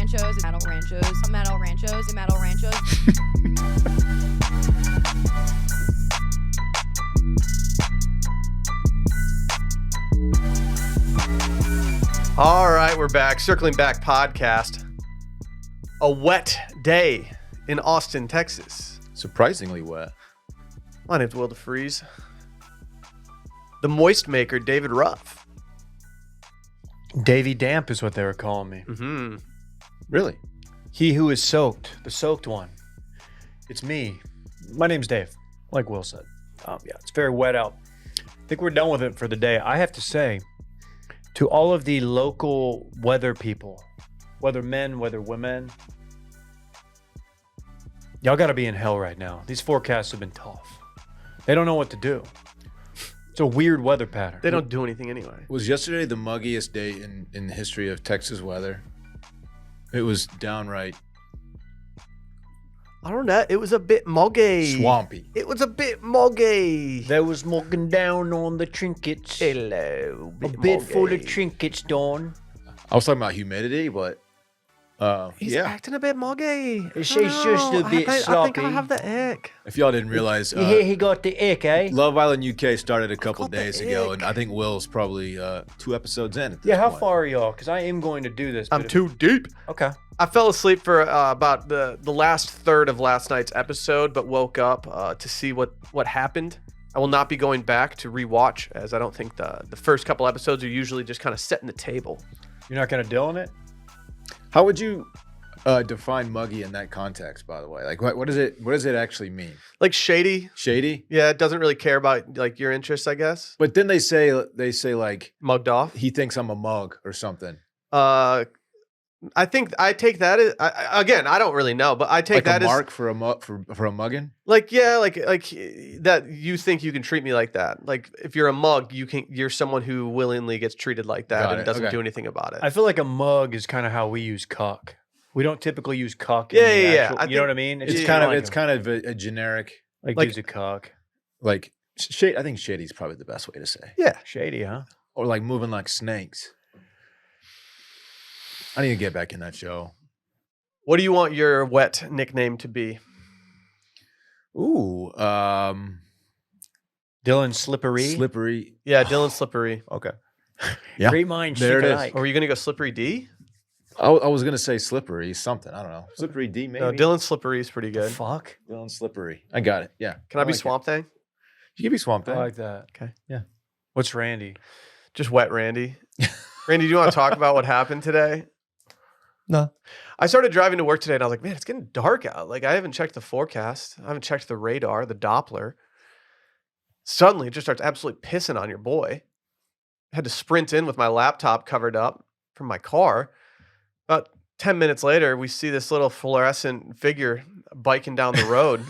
ranchos, metal ranchos, metal ranchos, metal ranchos. All right, we're back. Circling Back podcast. A wet day in Austin, Texas. Surprisingly wet. My name's Will DeFreeze. The moist maker, David Ruff. Davy Damp is what they were calling me. Mm-hmm. Really? He who is soaked, the soaked one. It's me. My name's Dave, like Will said. Yeah, it's very wet out. I think we're done with it for the day. I have to say, to all of the local weather people, whether men, whether women, y'all got to be in hell right now. These forecasts have been tough. They don't know what to do. It's a weird weather pattern. They don't do anything anyway. Was yesterday the muggiest day in the history of Texas weather? It was downright I don't know. It was a bit moggy. swampy. It was a bit moggy. They was smoking down on the trinkets. Hello. A bit full of trinkets, Dawn. I was talking about humidity, but He's yeah. acting a bit moggy. She's I don't just know. a bit I think sloppy. I have the ick. If y'all didn't realize, You hear he got the ick, eh? Love Island UK started a couple got the days ago, ick. and I think Will's probably 2 episodes in. At this Yeah, how point. far are y'all? Because I am going to do this. I'm but too deep. Okay. I fell asleep for about the last third of last night's episode, but woke up to see what happened. I will not be going back to rewatch, as I don't think the first couple episodes are usually just kind of setting the table. You're not going to Dillon it? How would you define muggy in that context? By the way, like what does it actually mean? Like shady. Shady? Yeah, it doesn't really care about like your interests, I guess. But then they say like Mugged off. he thinks I'm a mug or something. I think I take that as again. I don't really know, but I take Like that a as mark for a mugging. like yeah, like that. You think you can treat me like that? Like if you're a mug, you're someone who willingly gets treated like that Got and it, doesn't okay. do anything about it. I feel like a mug is kind of how we use cuck. We don't typically use cuck. Yeah, in the yeah, actual, I you know think what I mean? It's just kind of a generic like like- use a cuck. like shade. I think shady is probably the best way to say. yeah. Shady, huh? Or like moving like snakes. I need to get back in that show. What do you want your wet nickname to be? Ooh, Dillon Slippery. slippery. Yeah, Dillon Slippery. Okay. Yeah, Great minds there think it is. alike. Or were you gonna go Slippery D? I was gonna say slippery something. I don't know. Slippery D maybe. No, Dillon Slippery is pretty The good. fuck? Dylan Slippery. I got it. Yeah. Can I be like it. Swamp Thing? You can be Swamp I Thing. like that. Okay. Yeah. What's Randy? Just wet Randy. Randy, do you want to talk about what happened today? No. I started driving to work today and I was like, man, it's getting dark out. Like I haven't checked the forecast. I haven't checked the radar, the Doppler. Suddenly it just starts absolutely pissing on your boy. I had to sprint in with my laptop covered up from my car. About 10 minutes later, we see this little fluorescent figure biking down the road.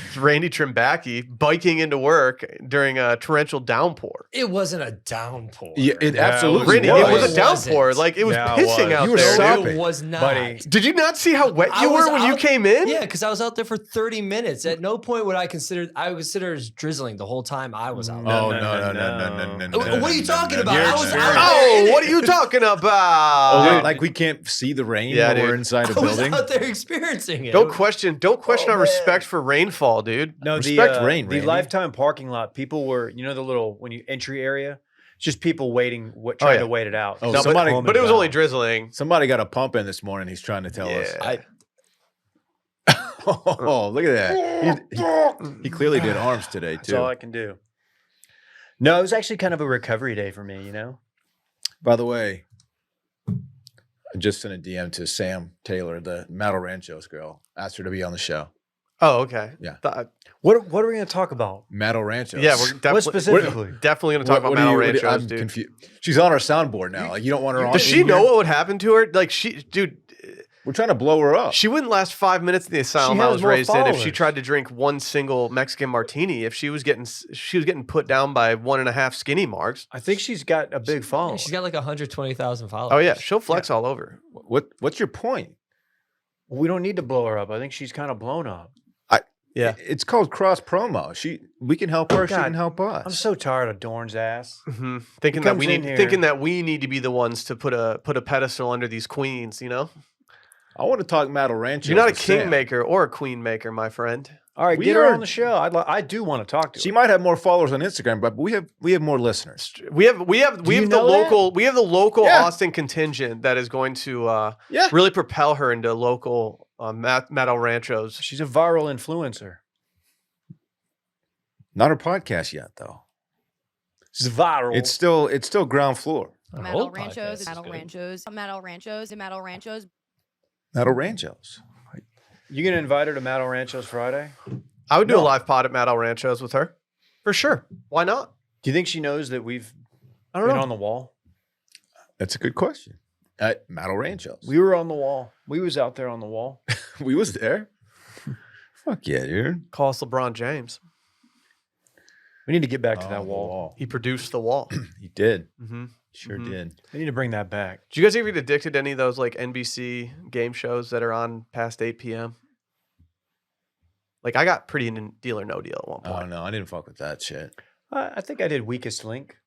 It's Randy Trimbacki biking into work during a torrential downpour. It wasn't a downpour. Yeah, it Yeah, absolutely Randy, was. it was a It downpour. wasn't. Like it was Yeah, it pissing was. out You were there. sopping. dude. It was not. Buddy. Did you not see how wet I you was were when you out- came in? Yeah, because I was out there for 30 minutes. At no point would I consider it as drizzling the whole time I was out there. Oh no. What are you talking about? Your I was experience. out there. Oh, in what it. are you talking Oh, about? like we can't see the rain Yeah, when dude. we're inside a I was building. out there experiencing it. Don't question Oh, our man. respect for rainfall, dude. No, Respect the, rain, the Randy. Lifetime parking lot, people were, you know, the little, when you entry area, it's just people waiting, trying yeah. to wait it out. Oh, No, somebody- but it was only drizzling. Somebody got a pump in this morning. He's trying to tell us. Yeah. Oh, look at that. He clearly did arms today That's all too. I can do. No, it was actually kind of a recovery day for me, you know? By the way, I just sent a DM to Sam Taylor, the Metal Ranchos girl. Asked her to be on the show. Oh, okay. Yeah. What are we going to talk about? Metal Ranchos. Yeah, we're What definitely specifically? definitely going to talk about Metal Ranchos, I'm dude. confused. She's on our soundboard now. Like you don't want her on. Does she in know here? what would happen to her? Like dude, We're trying to blow her up. she wouldn't last 5 minutes in the asylum I has was more raised in if she followers. tried to drink one single Mexican martini. If she was getting put down by 1.5 skinny marks. I think she's got a big following. She's got like 120,000 followers. Oh yeah, she'll flex all over. What's your point? We don't need to blow her up. I think she's kind of blown up. Yeah. It's called cross promo. We can help her. She God, can help us. I'm so tired of Dorn's ass. Mm-hmm. Thinking He that comes we in need here- thinking that we need to be the ones to put a pedestal under these queens. You know, I want to talk Metal Rancho. you're not a with Sam. kingmaker or a queen maker, my friend. All right, We get her are- on the show. I do want to talk to She her. might have more followers on Instagram, but we have more listeners. We have you the know local Yeah. Austin contingent that is going to Yeah. really propel her into local metal ranchos. She's a viral influencer. Not her podcast yet, though. She's viral. It's still ground floor. Metal ranchos, metal ranchos, metal ranchos, metal ranchos. Metal Ranchos. You gonna invite her to Metal Ranchos Friday? I would do a No. live pod at Metal Ranchos with her, for sure. Why not? Do you think she knows that we've I don't been know. on the wall? That's a good question. At Metal Ranchos. We were on the wall. We was out there on the wall. We was there. Fuck yeah, dude. Call us LeBron James. We need to get back to Oh, that the wall. He produced the wall. He did. Mm-hmm. Sure Mhm. did. We need to bring that back. Do you guys ever get addicted to any of those like NBC game shows that are on past 8 p.m.? Like I got pretty into Deal or No Deal at one Oh point. no, I didn't fuck with that shit. I think I did Weakest Link.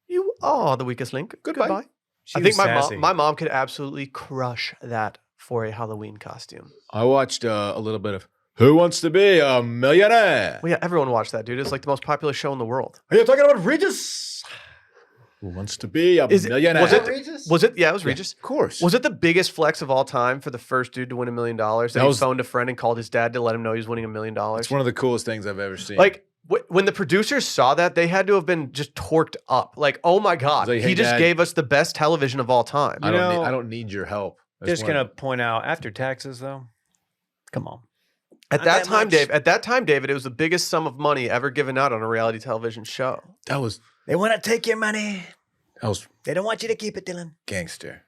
The weakest link. Goodbye. She I think was my sassy. my mom could absolutely crush that for a Halloween costume. I watched a little bit of Who Wants to Be a Millionaire? Well, yeah, everyone watched that, dude. It's like the most popular show in the world. Are you talking about Regis? Who Wants to Be a Is it- Millionaire? was it- Regis? Was it? Yeah, it was Yeah, Regis. Of course. Was it the biggest flex of all time for the first dude to win $1 million? That That he was- phoned a friend and called his dad to let him know he was winning $1 million. It's one of the coolest things I've ever seen. Like when the producers saw that, they had to have been just torqued up. Like, oh my god, It's like, he hey, just Dad. gave us the best television of all time. I don't know- need, I don't need your help. That's Just one- gonna point out after taxes though. Come on. At Not that that time, much. Dave. At that time, David, it was the biggest sum of money ever given out on a reality television show. that was They want to take your money. that was They don't want you to keep it, Dillon. gangster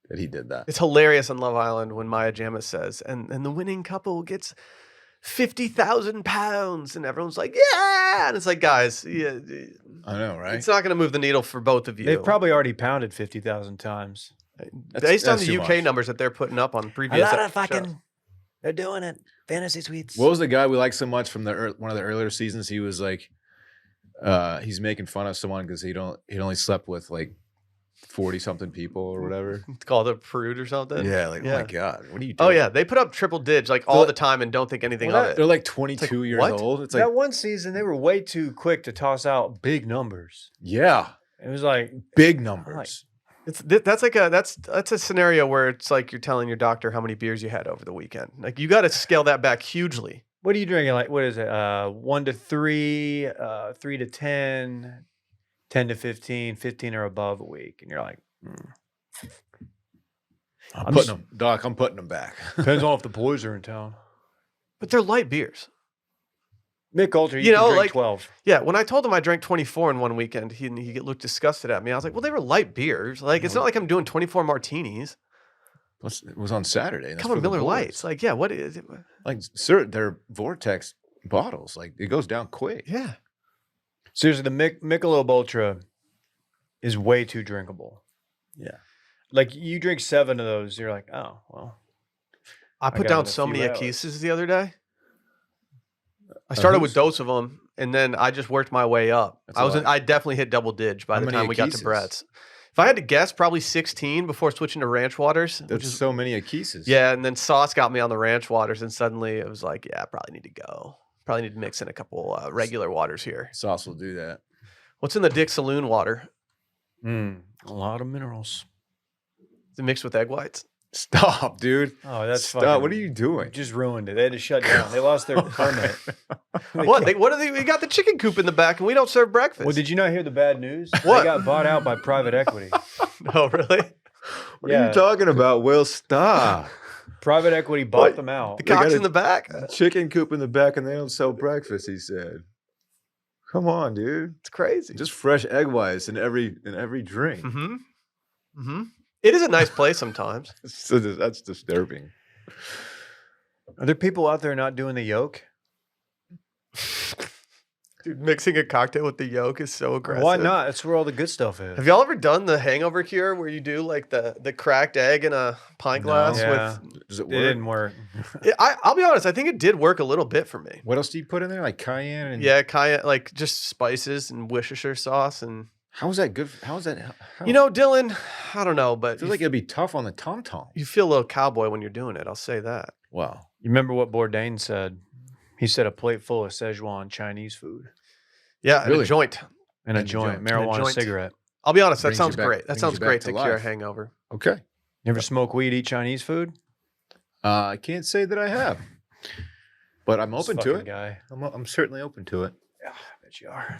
that he did that. It's hilarious on Love Island when Maya Jama says, and the winning couple gets £50,000, and everyone's like, yeah, and it's like, guys, yeah, I know, right? it's not going to move the needle for both of you. They've probably already pounded 50,000 times. based on that's the too UK much. numbers that they're putting up on previous. shows. They're doing it. Fantasy suites. What was the guy we liked so much from one of the earlier seasons? He was like, he's making fun of someone because he only slept with like 40 something people or whatever. It's called a prude or something. Yeah, like oh Yeah. my god, what are you doing? Oh yeah, they put up triple dig like all Well, the time and don't think anything well, of it. they're like 22 years what? old. It's like that one season, they were way too quick to toss out big numbers. yeah, It was like, big numbers. That's a scenario where it's like you're telling your doctor how many beers you had over the weekend. Like you got to scale that back hugely. what are you drinking? Like, what is it? 1 to 3, 3 to 10, 10 to 15, 15 or above a week. And you're like, I'm I'm putting just- them, Doc. I'm putting them back. depends on if the boys are in town. But they're light beers. Mick Coulter, you, You can know, drink like- 12. Yeah, when I told him I drank 24 in one weekend, he looked disgusted at me. I was like, well, they were light beers. Like it's not like I'm doing 24 martinis. Plus, it was on Saturday. and that's Come on, for the Miller boys. Lights. Like, yeah, what is it? Like, sir, they're Vortex bottles. Like, it goes down quick. Yeah. Seriously, the Michelob Ultra is way too drinkable. Yeah. Like you drink 7 of those, you're like, oh well. I put got down it in a so few many hours. Akises the other day. I started with dose of them, and then I just worked my way up. That's a lot. I definitely hit double dig by How the many time we got to Akises? Brett's. If I had to guess, probably 16 before switching to ranch waters. That's Which is, so many Akises. yeah, and then Sauce got me on the ranch waters, and suddenly it was like, yeah, I probably need to go. Probably need to mix in a couple regular waters here. Sauce will do that. What's in the Dick Saloon water? A lot of minerals. Is it mixed with egg whites? Stop, dude. Oh, that's Stop. fucking, What are you doing? just ruined it. They had to shut down. They lost their permit. What? What are they? We got the chicken coop in the back, and we don't serve breakfast. Well, did you not hear the bad news? What? They got bought out by private equity. Oh, really? What are you talking about, Will? Stop. Private equity bought What? them out. The They cock's got in the back. Chicken coop in the back, and they don't sell breakfast. He said, "Come on, dude. It's crazy. Just fresh egg whites in every drink." Mm-hmm. Mm-hmm. It is a nice place sometimes. So that's disturbing. Are there people out there not doing the yolk? Dude, mixing a cocktail with the yolk is so aggressive. Why not? That's where all the good stuff is. Have y'all ever done the hangover cure where you do like the cracked egg in a pint glass Yeah. Does it It work? didn't work. I'll be honest, I think it did work a little bit for me. What else do you put in there? Like cayenne and Yeah, cayenne, like just spices and Worcestershire sauce and How is that good? How is that? How? you know, Dylan, I don't know, I but feel like it'd be tough on the tom tom. you feel a little cowboy when you're doing it. I'll say that. Wow. You remember what Bourdain said? He said a plate full of Szechuan Chinese food Yeah, and a Really? joint. and a And a joint, joint. marijuana joint. cigarette. I'll be honest, that Brings you sounds back- great. That brings sounds you back great to to cure a life. hangover. Okay. You ever smoke weed, eat Chinese food? I can't say that I have, but I'm This open to fucking it. Guy. I'm certainly open to it. Yeah, I bet you are.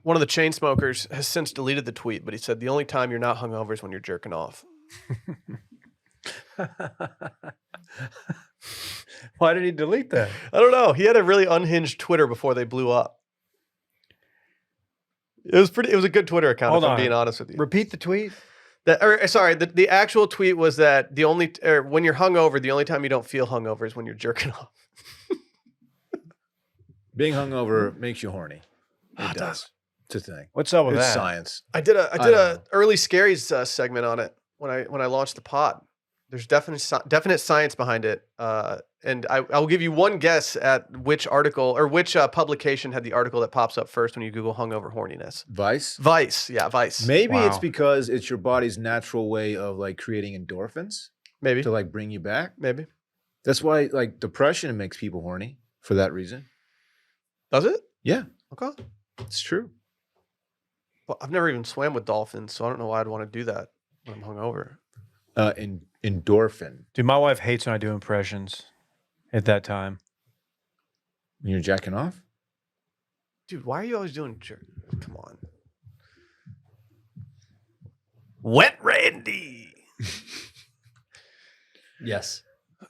One of the chain smokers has since deleted the tweet, but he said the only time you're not hungover is when you're jerking off. Why did he delete that? I don't know. He had a really unhinged Twitter before they blew up. It was a good Twitter account, Hold if I'm on. being honest with you. Repeat the tweet. The actual tweet was that when you're hungover, the only time you don't feel hungover is when you're jerking off. Being hungover makes you horny. Ah, It it does. It's a thing. What's up with It's that? science. I did don't a know. early scaries segment on it when I launched the pod. There's definite science behind it, and I'll give you one guess at which article or which publication had the article that pops up first when you Google hungover horniness. Vice. Vice, yeah, Vice. Maybe it's Wow. because it's your body's natural way of like creating endorphins Maybe, to like bring you back. maybe. That's why like depression makes people horny for that reason. Does it? Yeah, Okay. it's true. Well, I've never even swam with dolphins, so I don't know why I'd want to do that when I'm hungover. Endorphin. Dude, my wife hates when I do impressions at that time. When you're jacking off. Dude, why are you always doing Come on. Wet Randy. Yes.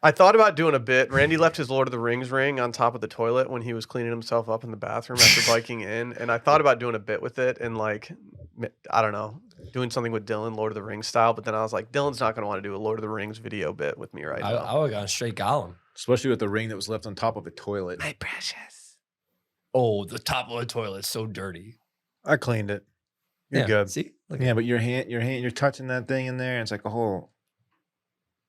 I thought about doing a bit. Randy left his Lord of the Rings ring on top of the toilet when he was cleaning himself up in the bathroom after biking in. And I thought about doing a bit with it and like, I don't know, doing something with Dillon, Lord of the Rings style. But then I was like, Dylan's not going to want to do a Lord of the Rings video bit with me right I now. would have gone straight Gollum. Especially with the ring that was left on top of a toilet. My precious. Oh, the top of the toilet's so dirty. I cleaned it. You're Yeah, good. See? Look Yeah, but you're touching that thing in there, and it's like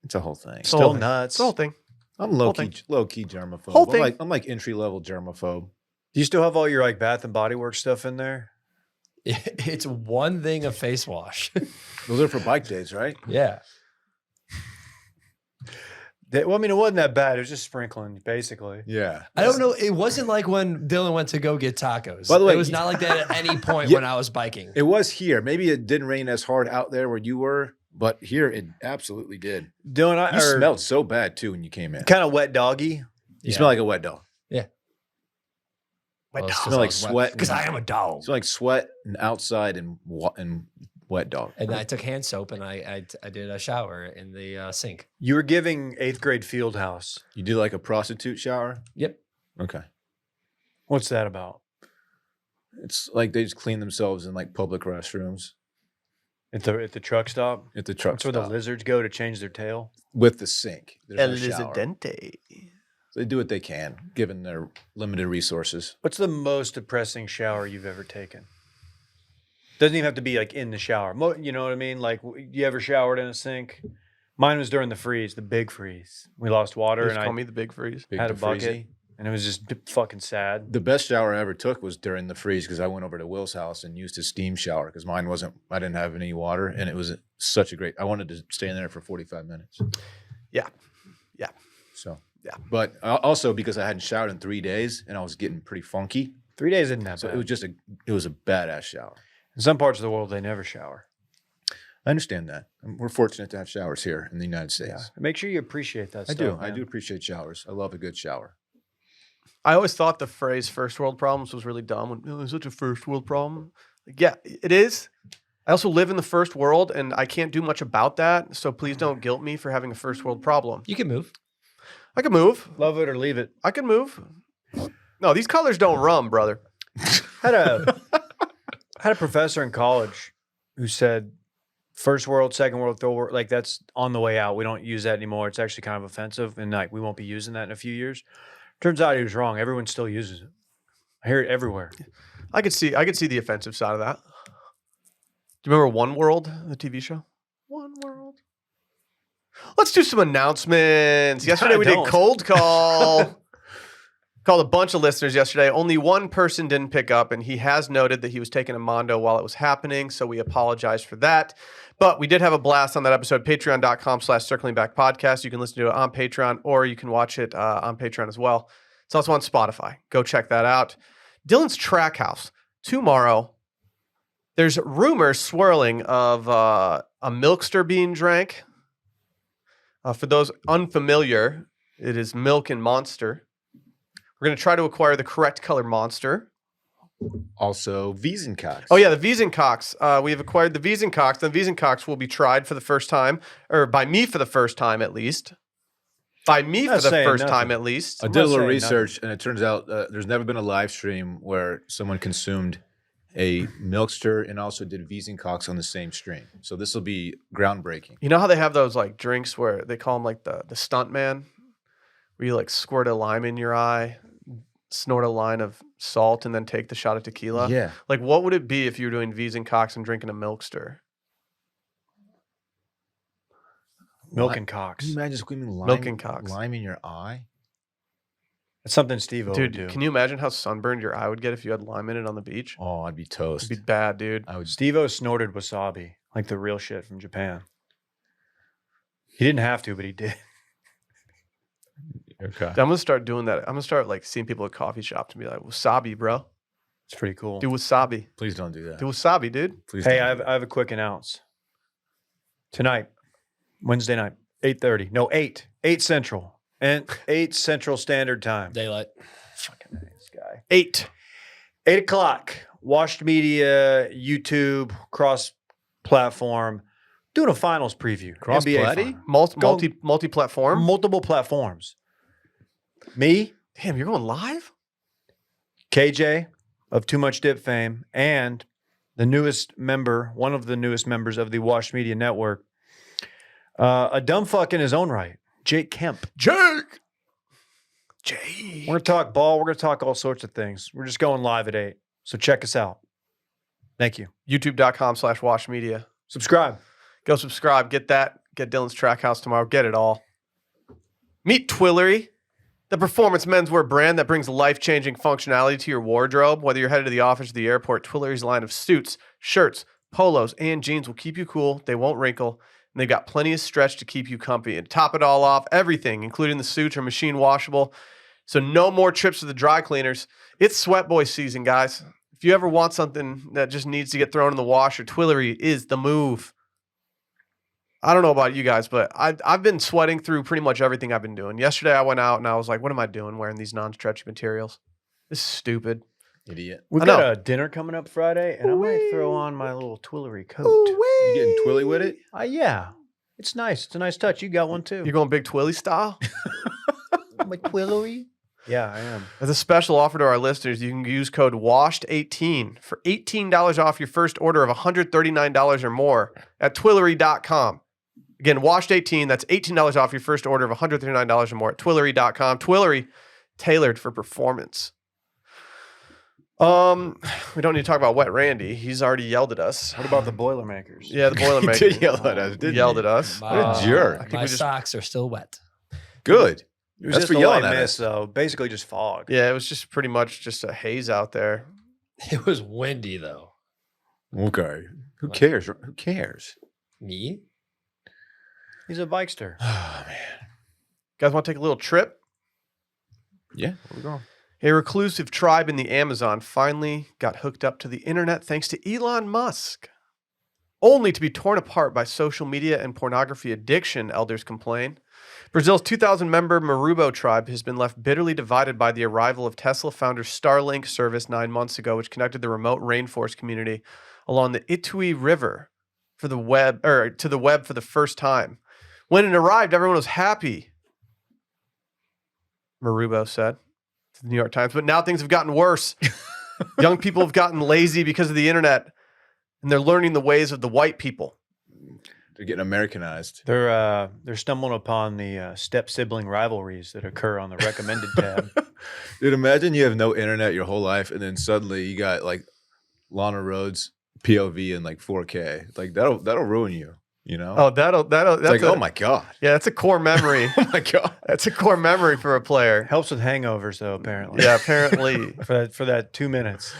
it's a whole thing. the whole Still thing. nuts. It's the whole thing. I'm whole low thing. key germaphobe. Whole thing. I'm like entry level germaphobe. Do you still have all your like Bath and Body Works stuff in there? It's one thing of face wash. Those are for bike days, right? Yeah. Well, I mean, it wasn't that bad. It was just sprinkling, basically. Yeah. I don't know. It wasn't like when Dylan went to go get tacos. By the way, it was not like that at any point Yeah. when I was biking. It was here. Maybe it didn't rain as hard out there where you were, but here it absolutely did. Dylan, You smelled so bad too when you came in. kind of wet doggy. You smell like a wet dog. Wet Well, dog. it's 'cause Smell I like was sweat. Because I am a dog. You smell like sweat and outside and wet dog. And I took hand soap and I did a shower in the sink. You were giving 8th grade field house. You do like a prostitute shower? Yep. Okay. What's that about? It's like they just clean themselves in like public restrooms At the truck stop? at the truck That's where the stop lizards go to change their tail. with the sink. There's no shower. Elizadente. So they do what they can given their limited resources. What's the most depressing shower you've ever taken? Doesn't even have to be like in the shower. You know what I mean? Like, you ever showered in a sink? Mine was during the freeze, the big freeze. We lost water Just and call I me the big freeze. Big had a to bucket, freezy. and it was just fucking sad. The best shower I ever took was during the freeze because I went over to Will's house and used his steam shower because I didn't have any water and it was such a great, I wanted to stay in there for 45 minutes. Yeah. Yeah. So, Yeah. But also because I hadn't showered in 3 days and I was getting pretty funky. 3 days isn't that So bad. it was a badass shower. In some parts of the world, they never shower. I understand that. We're fortunate to have showers here in the United States. Yeah. Make sure you appreciate that I stuff. do. I man. do appreciate showers. I love a good shower. I always thought the phrase first world problems was really dumb. When, it's such a first world problem. Like, yeah, it is. I also live in the first world and I can't do much about that. So please don't guilt me for having a first world problem. You can move. I can move. Love it or leave it. I can move. No, these colors don't rum, brother. Had a professor in college who said first world, second world, third world, like that's on the way out. We don't use that anymore. It's actually kind of offensive and like we won't be using that in a few years. Turns out he was wrong. Everyone still uses it. I hear it everywhere. I could see the offensive side of that. Do you remember One World, the TV show? One World. Let's do some announcements. Yesterday we did Don't. cold call. Called a bunch of listeners yesterday. Only one person didn't pick up, and he has noted that he was taking a Mondo while it was happening, so we apologize for that. But we did have a blast on that episode, patreon.com/circlingbackpodcast. You can listen to it on Patreon, or you can watch it on Patreon as well. It's also on Spotify. Go check that out. Dillon's Track House tomorrow. There's rumors swirling of a Milkster being drank. For those unfamiliar, it is milk and Monster. We're going to try to acquire the correct color Monster. Also, Wiesenkox. Oh, yeah, the Wiesenkox. We have acquired the Wiesenkox. The Wiesenkox will be tried for the first time, or by me for the first time at least. By me for the first time at least. I did a little research, and it turns out there's never been a live stream where someone consumed a Milkster and also did Wiesenkox on the same stream. So this will be groundbreaking. You know how they have those like drinks where they call them like the stunt man, where you like squirt a lime in your eye, snort a line of salt, and then take the shot of tequila? Yeah. Like, what would it be if you were doing Wiesenkox and drinking a Milkster? Milk and Cox. Can you imagine squeezing lime in your eye? That's something Steve would Dude, do. can you imagine how sunburned your eye would get if you had lime in it on the beach? Oh, I'd be toast. It'd be bad, dude. I would. Steve-O snorted wasabi, like the real shit from Japan. He didn't have to, but he did. Okay. I'm gonna start doing that. I'm gonna start like seeing people at coffee shops and be like, wasabi, bro. It's pretty cool. Do wasabi. Please don't do that. Do wasabi, dude. Please. Hey, don't I have a quick announce. Tonight, Wednesday night, 8:30. No, 8 Central. And 8 Central Standard Time. Daylight. Fucking nice guy. 8. 8 o'clock. Washed Media, YouTube, cross-platform. Doing a finals preview. Cross-platty? NBA final. Multi-platform. Multiple platforms. Me, Damn, you're going live? KJ of Too Much Dip fame, and the newest member, one of the newest members of the Washed Media Network, a dumb fuck in his own right, Jake Kemp. Jake. We're going to talk ball. We're going to talk all sorts of things. We're just going live at 8. So check us out. Thank you. YouTube.com/washmedia. Subscribe. Go subscribe. Get that. Get Dillon's Track House tomorrow. Get it all. Meet Twillery, the performance menswear brand that brings life-changing functionality to your wardrobe. Whether you're headed to the office or the airport, Twillery's line of suits, shirts, polos, and jeans will keep you cool. They won't wrinkle. And they've got plenty of stretch to keep you comfy. And top it all off, everything, including the suits, are machine washable. So no more trips to the dry cleaners. It's sweat boy season, guys. If you ever want something that just needs to get thrown in the washer, Twillery is the move. I don't know about you guys, but I've been sweating through pretty much everything I've been doing. Yesterday I went out and I was like, what am I doing wearing these non-stretchy materials? This is stupid. Idiot. We've I got know. a dinner coming up Friday, and I might throw on my little Twillery coat. You getting twilly with it? Yeah. It's nice. It's a nice touch. You got one too. You're going big Twilly style? my Twillery? Yeah, I am. As a special offer to our listeners, you can use code WASHED18 for $18 off your first order of $139 or more at Twillery.com. Again, WASHED18, that's $18 off your first order of $139 or more at Twillery.com. Twillery, tailored for performance. We don't need to talk about Wet Randy. He's already yelled at us. What about the Boilermakers? Yeah, the Boilermaker. He did yell at us, didn't he? Yelled at us. What a jerk. I think My we just, socks are still wet. Good. It was That's just for a yelling light at miss, us. though. Basically just fog. yeah, it was just pretty much just a haze out there. It was windy though. Okay. Who cares? Who cares? Me? He's a bikester. Oh, man. Guys want to take a little trip? Yeah. Where we going? A reclusive tribe in the Amazon finally got hooked up to the internet thanks to Elon Musk. Only to be torn apart by social media and pornography addiction, elders complain. Brazil's 2,000-member Marubo tribe has been left bitterly divided by the arrival of Tesla founder Starlink service 9 months ago, which connected the remote rainforest community along the Itui River to the web for the first time. When it arrived, everyone was happy, Marubo said to the New York Times. But now things have gotten worse. Young people have gotten lazy because of the internet, and they're learning the ways of the white people. getting Americanized. They're stumbling upon the step sibling rivalries that occur on the recommended tab. Dude, imagine you have no internet your whole life, and then suddenly you got like Lana Rhoades POV in like 4K. Like that'll ruin you. You know? Oh, that's It's like, oh my god. Yeah, that's a core memory. Oh my god. That's a core memory for a player. Helps with hangovers, though, apparently. Yeah, apparently. for that 2 minutes.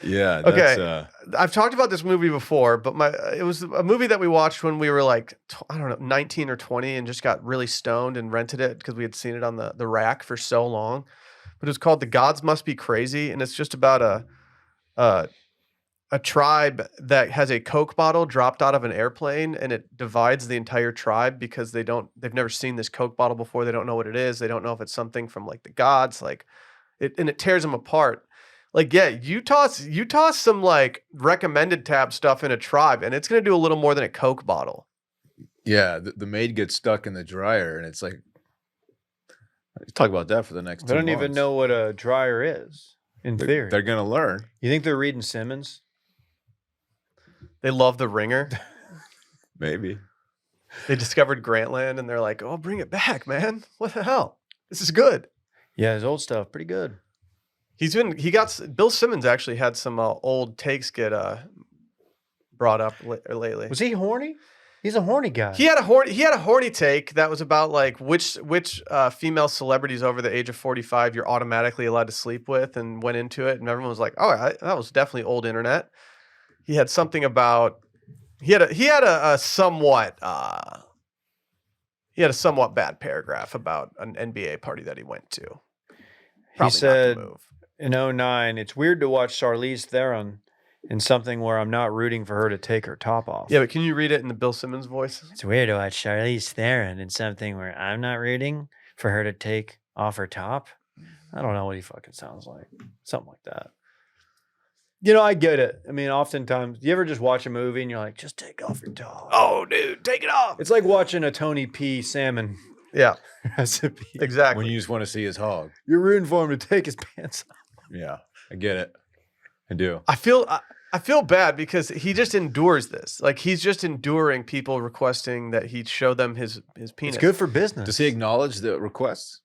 Yeah. Okay. That's, I've talked about this movie before, but it was a movie that we watched when we were like, I don't know, 19 or 20 and just got really stoned and rented it because we had seen it on the rack for so long. But it was called The Gods Must Be Crazy, and it's just about a tribe that has a Coke bottle dropped out of an airplane, and it divides the entire tribe because they've never seen this Coke bottle before. They don't know what it is. They don't know if it's something from like the gods, and it tears them apart. Like, yeah, you toss some like recommended tab stuff in a tribe, and it's going to do a little more than a Coke bottle. yeah. The maid gets stuck in the dryer, and it's like, talk about that for the next 2 They don't months. even know what a dryer is, in theory. They're going to learn. You think they're reading Simmons? They love The Ringer. Maybe. They discovered Grantland, and they're like, "Oh, bring it back, man! What the hell? This is good." Yeah, his old stuff, pretty good. Bill Simmons actually had some old takes get brought up lately. Was he horny? He's a horny guy. He had a horny take that was about like which female celebrities over the age of 45 you're automatically allowed to sleep with, and went into it, and everyone was like, "Oh, that was definitely old internet." He had something about he had a somewhat bad paragraph about an NBA party that he went to. Probably He not said the move. in 2009, it's weird to watch Charlize Theron in something where I'm not rooting for her to take her top off. Yeah, but can you read it in the Bill Simmons voice? It's weird to watch Charlize Theron in something where I'm not rooting for her to take off her top. I don't know what he fucking sounds like. Something like that. You know, I get it. I mean, oftentimes, you ever just watch a movie and you're like, just take off your top? Oh, dude, take it off. It's like watching a Tony P. salmon Yeah, recipe. exactly. When you just want to see his hog. You're rooting for him to take his pants off. Yeah. I get it. I do. I feel bad because he just endures this. Like, he's just enduring people requesting that he show them his penis. It's good for business. Does he acknowledge the requests?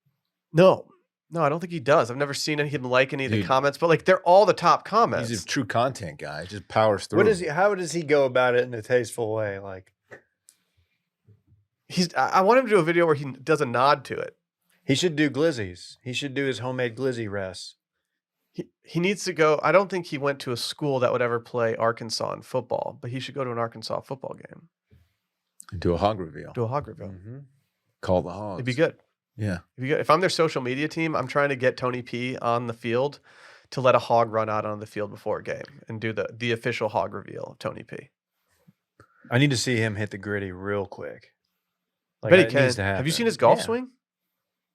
No, I don't think he does. I've never seen him like any of the Dude. comments, but like they're all the top comments. He's a true content guy. Just powers through. What is he? How does he go about it in a tasteful way? Like, I want him to do a video where he does a nod to it. he should do glizzies. He should do his homemade glizzy rests. He needs to go. I don't think he went to a school that would ever play Arkansas in football, but he should go to an Arkansas football game. Do a hog reveal. Do a hog reveal. Mm-hmm. Call the hogs. It'd be good. Yeah. If I'm their social media team, I'm trying to get Tony P on the field to let a hog run out on the field before a game and do the official hog reveal of Tony P. I need to see him hit the gritty real quick. I bet he that can. needs to Have you happen. seen his golf Yeah. swing?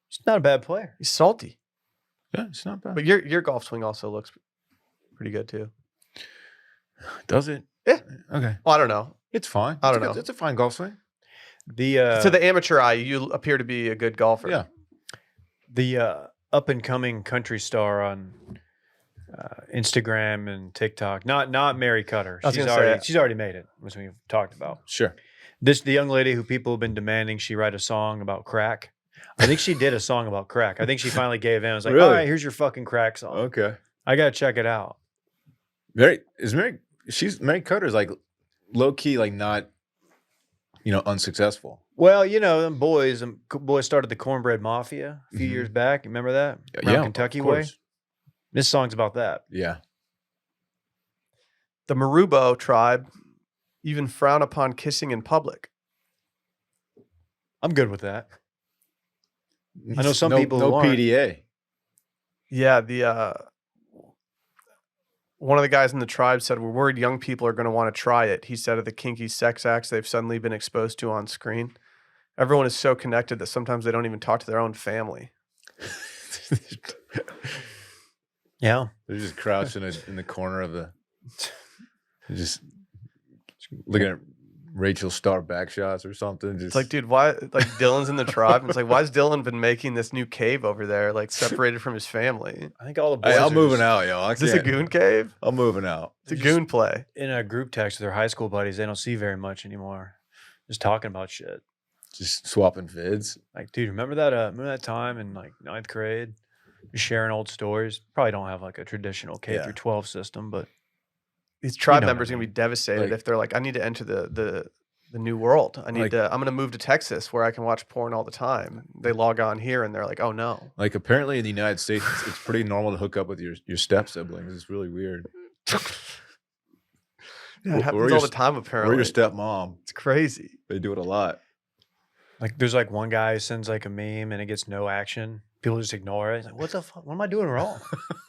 He's not a bad player. He's salty. Yeah, it's not bad. But your golf swing also looks pretty good too. Does it? Yeah. Okay. Well, I don't know. It's fine. I don't It's good. know. It's a fine golf swing. The To the amateur eye, you appear to be a good golfer. Yeah. the up and coming country star on Instagram and TikTok. Not Mary Cutter. I was She's gonna say- already made it, which we've talked about. Sure. The young lady who people have been demanding she write a song about crack. I think she did a song about crack. I think she finally gave in. I was like, Really? all right, here's your fucking crack song. Okay. I gotta check it out. Mary Cutter's like low key, like not, unsuccessful. Well, them boys started the Cornbread Mafia a few Mhm. years back. You remember that? Around Kentucky of way. course. This song's about that. Yeah. The Marubo tribe even frown upon kissing in public. I'm good with that. I know some people no who aren't. PDA. Yeah, one of the guys in the tribe said, "We're worried young people are going to want to try it." He said of the kinky sex acts they've suddenly been exposed to on screen. Everyone is so connected that sometimes they don't even talk to their own family. Yeah. They're just crouching in the corner of just looking at Rachel Starr back shots or something. Just It's like, dude, why? Like, Dillon's in the tribe. And it's like, why has Dillon been making this new cave over there, like separated from his family? I think all the boys Hey, are I'm moving just out, yo. Is this a goon cave? I'm moving out. It's a goon play. in a group text with their high school buddies. They don't see very much anymore. just talking about shit. Just swapping vids. Like, dude, remember that time in like 9th grade? Just sharing old stories. Probably don't have like a traditional K through 12 system, but These tribe know what I members are gonna be mean. devastated Like- if they're like, I need to enter the new world. I'm gonna move to Texas where I can watch porn all the time. They log on here and they're like, oh no. Like apparently in the United States, it's pretty normal to hook up with your step siblings. It's really weird. Yeah, it Or happens your all the s- time Or apparently. your stepmom. It's crazy. They do it a lot. like there's like one guy who sends like a meme and it gets no action. People just ignore it. It's like, what the fuck? What am I doing wrong?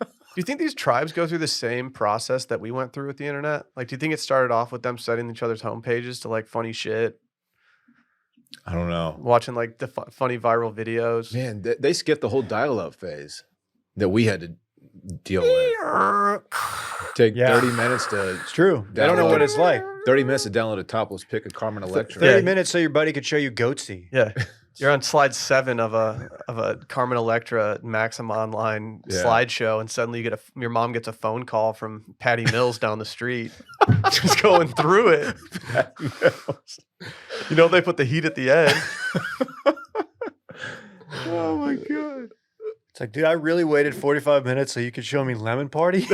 Do you think these tribes go through the same process that we went through with the internet? Like, do you think it started off with them setting each other's homepages to like funny shit, I don't know. watching like the funny viral videos? Man, they skipped the whole dial-up phase that we had to deal with. Take Yeah. 30 minutes to It's true. They don't know what it's like. 30 minutes to download a topless pic of Carmen Electra. 30 Yeah. minutes so your buddy could show you Goatsy. Yeah, you're on slide 7 of a Carmen Electra Maxim Online Yeah. slideshow, and suddenly your mom gets a phone call from Patty Mills down the street, just going through it. You know they put the heat at the end. Oh my god. It's like, dude, I really waited 45 minutes so you could show me Lemon Party?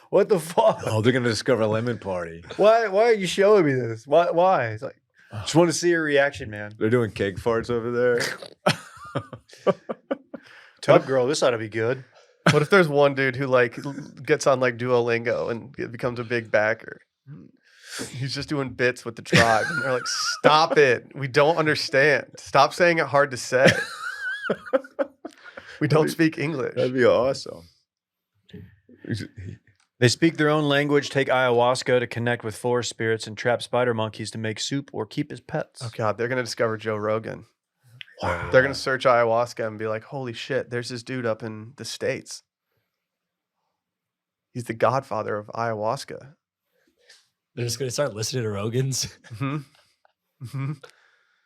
What the fuck? Oh, they're gonna discover Lemon Party. Why are you showing me this? Why? It's like, just want to see your reaction, man. They're doing cake farts over there. Tub girl, this ought to be good. What if there's one dude who like gets on like Duolingo and becomes a big backer? He's just doing bits with the tribe, and they're like, "Stop it! We don't understand. Stop saying it hard to say. We don't speak English." That'd be awesome. They speak their own language, take ayahuasca to connect with forest spirits, and trap spider monkeys to make soup or keep as pets. Oh God, they're gonna discover Joe Rogan. Wow. They're gonna search ayahuasca and be like, "Holy shit! There's this dude up in the States. He's the godfather of ayahuasca." They're just gonna start listening to Rogan's. Hmm. Hmm.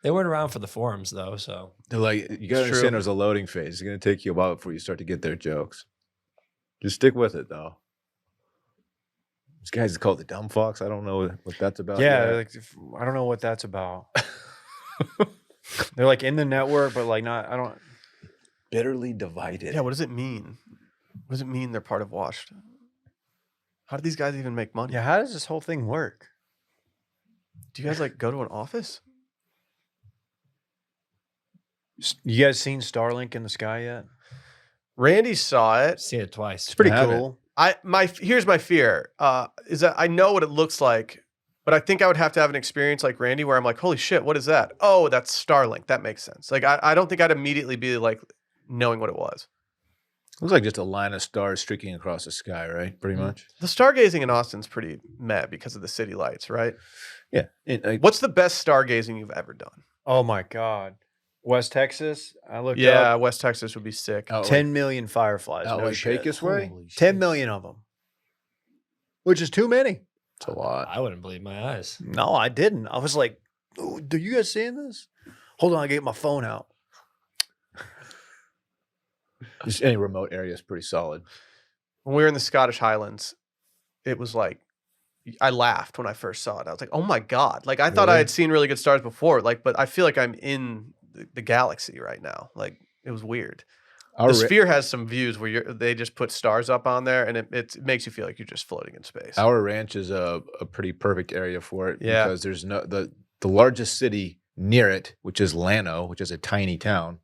They weren't around for the forums though, so They're like, you gotta It's true. understand there's a loading phase. It's gonna take you a while before you start to get their jokes. Just stick with it though. This guy's called the dumb fox. I don't know what that's about. Yeah, yet. like, I don't know what that's about. They're like in the network, but like not. I don't. Bitterly divided. Yeah. What does it mean? What does it mean they're part of Washed? How do these guys even make money? Yeah, how does this whole thing work? Do you guys like go to an office? You guys seen Starlink in the sky yet? Randy saw it. I've seen it twice. It's pretty I haven't. cool. Here's my fear. Is that I know what it looks like, but I think I would have to have an experience like Randy where I'm like, holy shit, what is that? Oh, that's Starlink. That makes sense. Like I don't think I'd immediately be like knowing what it was. Looks like just a line of stars streaking across the sky, right? Pretty much. The stargazing in Austin's pretty meh because of the city lights, right? Yeah. What's the best stargazing you've ever done? Oh my God, West Texas. I looked Yeah, up. West Texas would be sick. Out 10 million fireflies. out no like shit. Pecos way? Holy shit. 10 million of them, which is too many. It's a lot. I wouldn't believe my eyes. No, I didn't. I was like, "Ooh, do you guys seeing this? Hold on, I get my phone out. Just any remote area is pretty solid. When we were in the Scottish Highlands, it was like I laughed when I first saw it. I was like, "Oh my god!" Like I thought I Really? had seen really good stars before, like, but I feel like I'm in the galaxy right now. Like it was weird. Our The ra- Sphere has some views where they just put stars up on there, and it makes you feel like you're just floating in space. Our ranch is a pretty perfect area for it Yeah. because there's the largest city near it, which is Llano, which is a tiny town,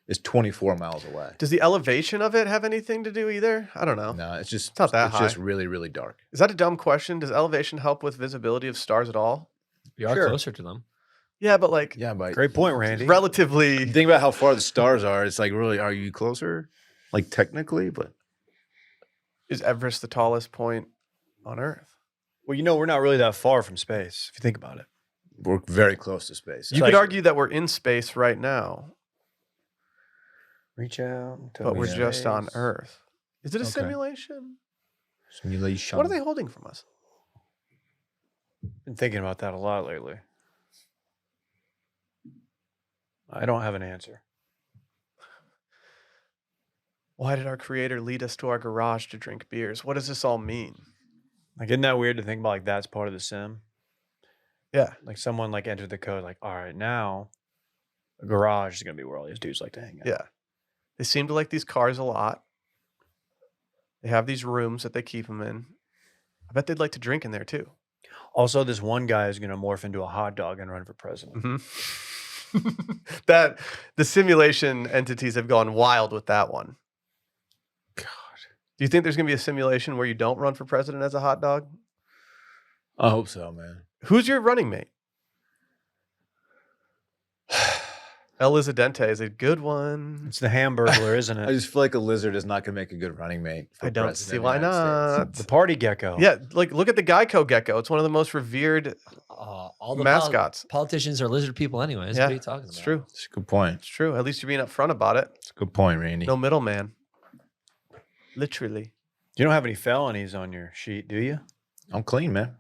is 24 miles away. Does the elevation of it have anything to do either? I don't know. No, it's just It's not that just high. really, really dark. Is that a dumb question? Does elevation help with visibility of stars at all? You are Sure. closer to them. Yeah, but like Yeah, but Great point, Randy. relatively. think about how far the stars are. It's like, really, are you closer? Like technically, but Is Everest the tallest point on Earth? Well, you know, we're not really that far from space, if you think about it. we're very close to space. You could argue that we're in space right now, Reach out. but we're Yeah. just on space. Earth. Is it a Okay. simulation? Simulation. What are they holding from us? Been thinking about that a lot lately. I don't have an answer. Why did our creator lead us to our garage to drink beers? What does this all mean? Like, isn't that weird to think about? Like, that's part of the sim. Yeah. Like someone like entered the code, like, all right, now a garage is gonna be where all these dudes like to hang out. Yeah. They seem to like these cars a lot. They have these rooms that they keep them in. I bet they'd like to drink in there too. Also, this one guy is gonna morph into a hot dog and run for president. That the simulation entities have gone wild with that one. God. Do you think there's gonna be a simulation where you don't run for president as a hot dog? I hope so, man. Who's your running mate? El Lizardente is a good one. It's the Hamburglar, isn't I it? just feel like a lizard is not going to make a good running mate. For I don't president see of the why United States. not. The party gecko. Yeah, like look at the Geico gecko. It's one of the most revered All the mascots. politicians are lizard people anyways. Yeah, What are you talking about? It's true. It's a good point. It's true. At least you're being upfront about it. It's a good point, Randy. No middleman. Literally. You don't have any felonies on your sheet, do you? I'm clean, man.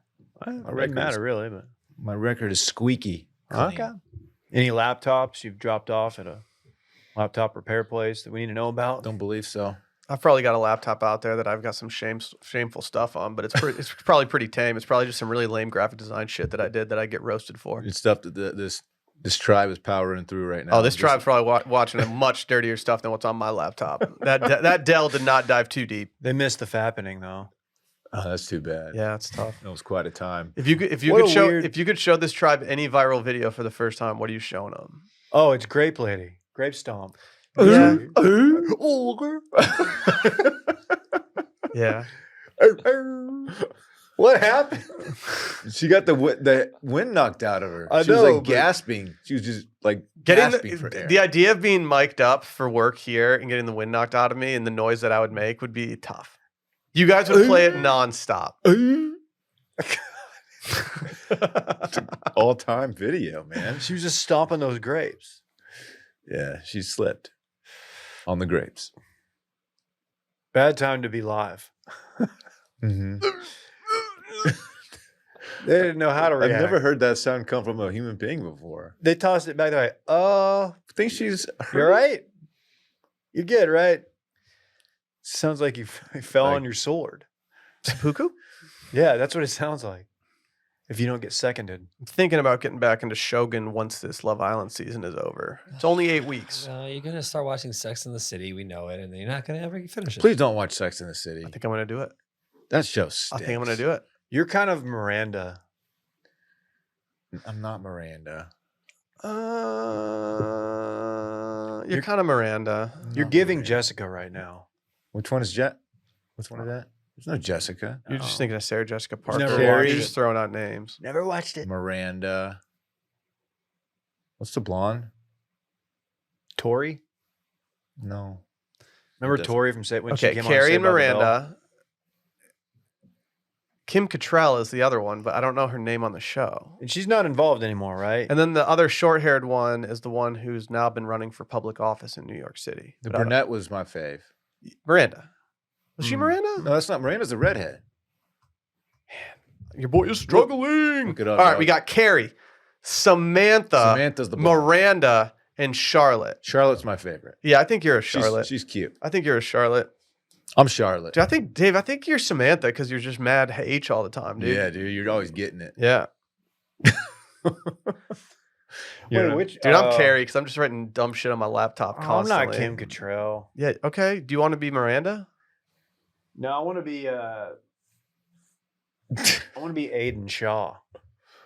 It record doesn't is- matter really, but My record is squeaky. clean. okay. Any laptops you've dropped off at a laptop repair place that we need to know about? Don't believe so. I've probably got a laptop out there that I've got some shameful stuff on, but it's probably pretty tame. It's probably just some really lame graphic design shit that I did that I get roasted for. It's stuff that this tribe is powering through right now. Oh, this tribe's probably watching a much dirtier stuff than what's on my laptop. That Dell did not dive too deep. They missed the fappening though. Oh, that's too bad. Yeah, it's tough. That was quite a time. If you What could a show weird- if you could show this tribe any viral video for the first time, what are you showing them? Oh, it's Grape Lady. Grape Stomp. Yeah. Yeah. What happened? She got the wind knocked out of her. I She was know, like but- gasping. She was just like Getting gasping for air. the idea of being mic'd up for work here and getting the wind knocked out of me and the noise that I would make would be tough. You guys would play it nonstop. All-time video, man. She was just stomping those grapes. Yeah, she slipped on the grapes. Bad time to be live. Mm-hmm. They didn't know how to I've react. never heard that sound come from a human being before. They tossed it back. They're like, "Oh, I think she's you're right. You're good, right?" Sounds like you fell Like- on your sword. Seppuku? Yeah, that's what it sounds like. If you don't get seconded. I'm thinking about getting back into Shogun once this Love Island season is over. It's only 8 weeks. You're gonna start watching Sex in the City. We know it, and then you're not gonna ever finish it. Please don't watch Sex in the City. I think I'm going to do it. That show stinks. I think I'm going to do it. You're kind of Miranda. I'm not Miranda. You're kind of Miranda. You're Not giving Miranda. Jessica right now. Which one is Jet? Which one is that? There's no Jessica. You're just thinking of Sarah Jessica Parker. never You're watched just it. throwing out names. Never watched it. Miranda. What's the blonde? Tori? No. Remember doesn't- Tori from when she Okay, came Carrie on and Saved by the Bell? Miranda. Kim Cattrall is the other one, but I don't know her name on the show. And she's not involved anymore, right? And then the other short-haired one is the one who's now been running for public office in New York City. The But I don't- brunette was my fave. Miranda. Was she Hmm. Miranda? No, that's not Miranda's the redhead. Your boy is struggling. Look it up, All right, dog. we got Carrie, Samantha, Samantha's the blonde. Miranda, and Charlotte. Charlotte's my favorite. Yeah, I think you're a Charlotte. She's cute. I think you're a Charlotte. I'm Charlotte. Dude, I think Dave. I think you're Samantha because you're just mad H all the time, dude. Yeah, dude, you're always getting it. Yeah. Wait, which? Dude, I'm Carrie because I'm just writing dumb shit on my laptop I'm constantly. not Kim Cattrall. Yeah. Okay. Do you want to be Miranda? No, I want to be. I want to be Aiden Shaw.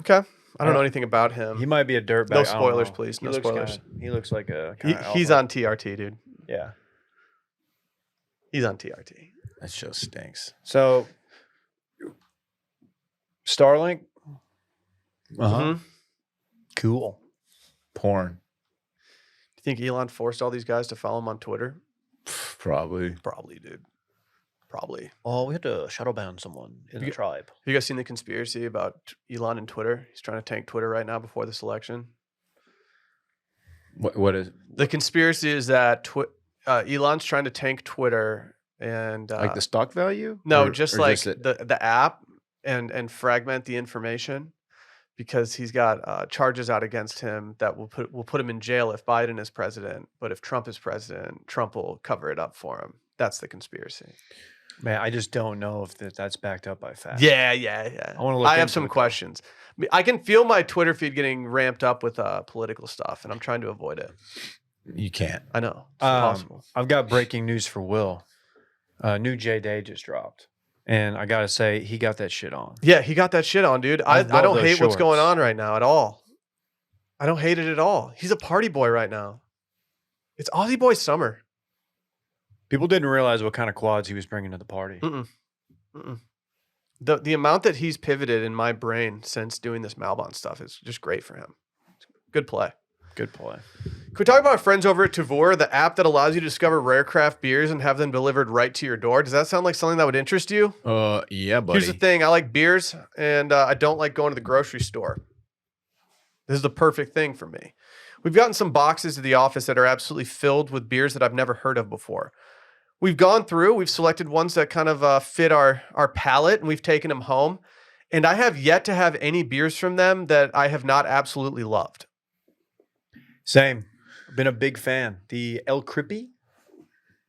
Okay. I don't know anything about him. He might be a dirtbag. No I don't spoilers, know. please. He No looks spoilers. He looks like a. He's on TRT, dude. Yeah. He's on TRT. That show stinks. So, Starlink, Uh-huh. Mhm. cool. Porn. Do you think Elon forced all these guys to follow him on Twitter? Probably. Probably, dude. Probably. Oh, we had to shadow ban someone in the tribe. Have you guys seen the conspiracy about Elon and Twitter? He's trying to tank Twitter right now before this election. What is The conspiracy is that Elon's trying to tank Twitter and like the stock value? no, Or- just or like it- the app and fragment the information because he's got charges out against him that will put him in jail if Biden is president. But if Trump is president, Trump will cover it up for him. That's the conspiracy. Man, I just don't know if that's backed up by facts. Yeah. I wanna look I have into some it, though. questions. I can feel my Twitter feed getting ramped up with political stuff, and I'm trying to avoid it. You can't. I know. It's impossible. I've got breaking news for Will. New J-Day just dropped. And I got to say, he got that shit on. Yeah, he got that shit on, dude. I love don't those hate what's going shorts. on right now at all. I don't hate it at all. He's a party boy right now. It's Aussie boy summer. People didn't realize what kind of quads he was bringing to the party. The amount that he's pivoted in my brain since doing this Malbon stuff is just great for him. Good play. Good play. Can we talk about our friends over at Tavour, the app that allows you to discover rare craft beers and have them delivered right to your door? Does that sound like something that would interest you? Yeah, buddy. Here's the thing. I like beers, and I don't like going to the grocery store. This is the perfect thing for me. We've gotten some boxes to the office that are absolutely filled with beers that I've never heard of before. We've gone through, we've selected ones that kind of fit our palate, and we've taken them home. And I have yet to have any beers from them that I have not absolutely loved. Same. I've been a big fan. The El Crippy,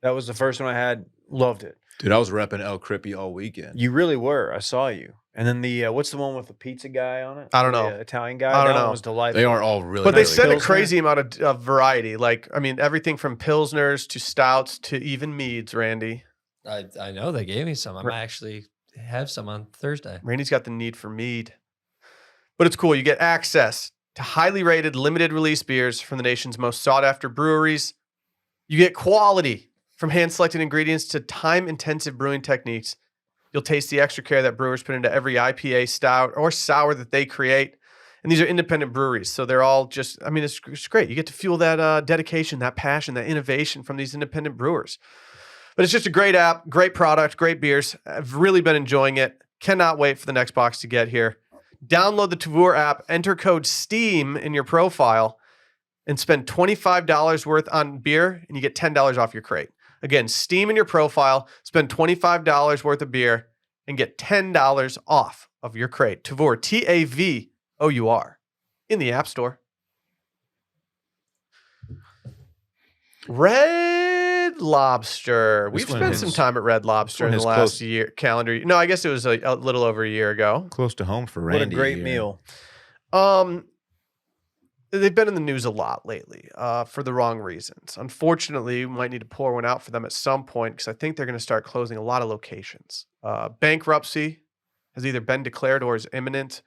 that was the first one I had. Loved it. Dude, I was repping El Crippy all weekend. You really were. I saw you. And then the what's the one with the pizza guy on it? I don't know. The Italian guy. I don't that know. one was delightful. They are all really But they good. sent a Pilsner. crazy amount of variety. Like, I mean, everything from Pilsners to Stouts to even Meads, Randy. I know they gave me some. I might actually have some on Thursday. Randy's got the need for mead. But it's cool. You get access to highly rated limited release beers from the nation's most sought after breweries. You get quality from hand selected ingredients to time intensive brewing techniques. You'll taste the extra care that brewers put into every IPA, stout, or sour that they create. And these are independent breweries. So they're all just, I mean, it's great. You get to feel that dedication, that passion, that innovation from these independent brewers. But it's just a great app, great product, great beers. I've really been enjoying it. Cannot wait for the next box to get here. Download the Tavour app, enter code STEAM in your profile, and spend $25 worth on beer, and you get $10 off your crate. Again, STEAM in your profile, spend $25 worth of beer, and get $10 off of your crate. Tavour, Tavour, in the App Store. Red Lobster. This We've one spent is- some time at Red Lobster in one the is last close. year, calendar. No, I guess it was a little over a year ago. Close to home for What Randy. a great here. meal. They've been in the news a lot lately for the wrong reasons. Unfortunately, we might need to pour one out for them at some point because I think they're going to start closing a lot of locations. Bankruptcy has either been declared or is imminent.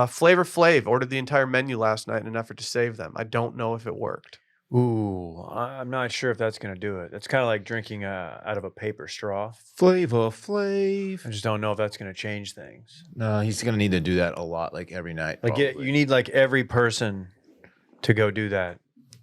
Flavor Flav ordered the entire menu last night in an effort to save them. I don't know if it worked. Ooh, I'm not sure if that's going to do it. It's kind of like drinking out of a paper straw. Flavor Flav. I just don't know if that's going to change things. No, he's going to need to do that a lot, like every night. Like probably. you need like every person to go do that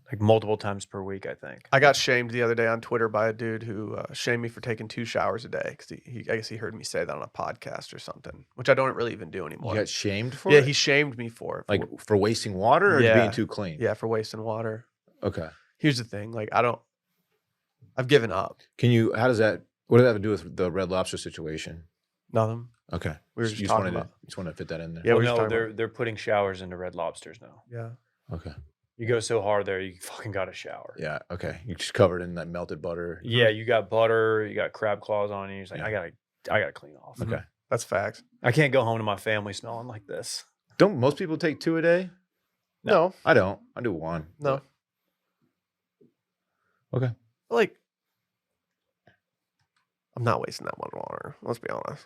like multiple times per week, I think. I got shamed the other day on Twitter by a dude who shamed me for taking 2 showers a day because I guess he heard me say that on a podcast or something, which I don't really even do anymore. You got shamed for Yeah, it? he shamed me for it. Like for wasting water or Yeah. being too clean? Yeah, for wasting water. Okay. Here's the thing. Like, I've given up. What does that have to do with the Red Lobster situation? Nothing. Okay. We were just talking about. Just wanted to fit that in there. Yeah, Well, we were just no, talking they're putting showers into Red Lobsters now. Yeah. Okay. You go so hard there, you fucking got to shower. Yeah. Okay. You're just covered in that melted butter. Yeah, you got butter, you got crab claws on you. It's like Yeah. I gotta clean off. Okay. That's facts. I can't go home to my family smelling like this. Don't most people take 2 a day? No. I don't. I do 1. No. Okay. Like, I'm not wasting that much water. Let's be honest.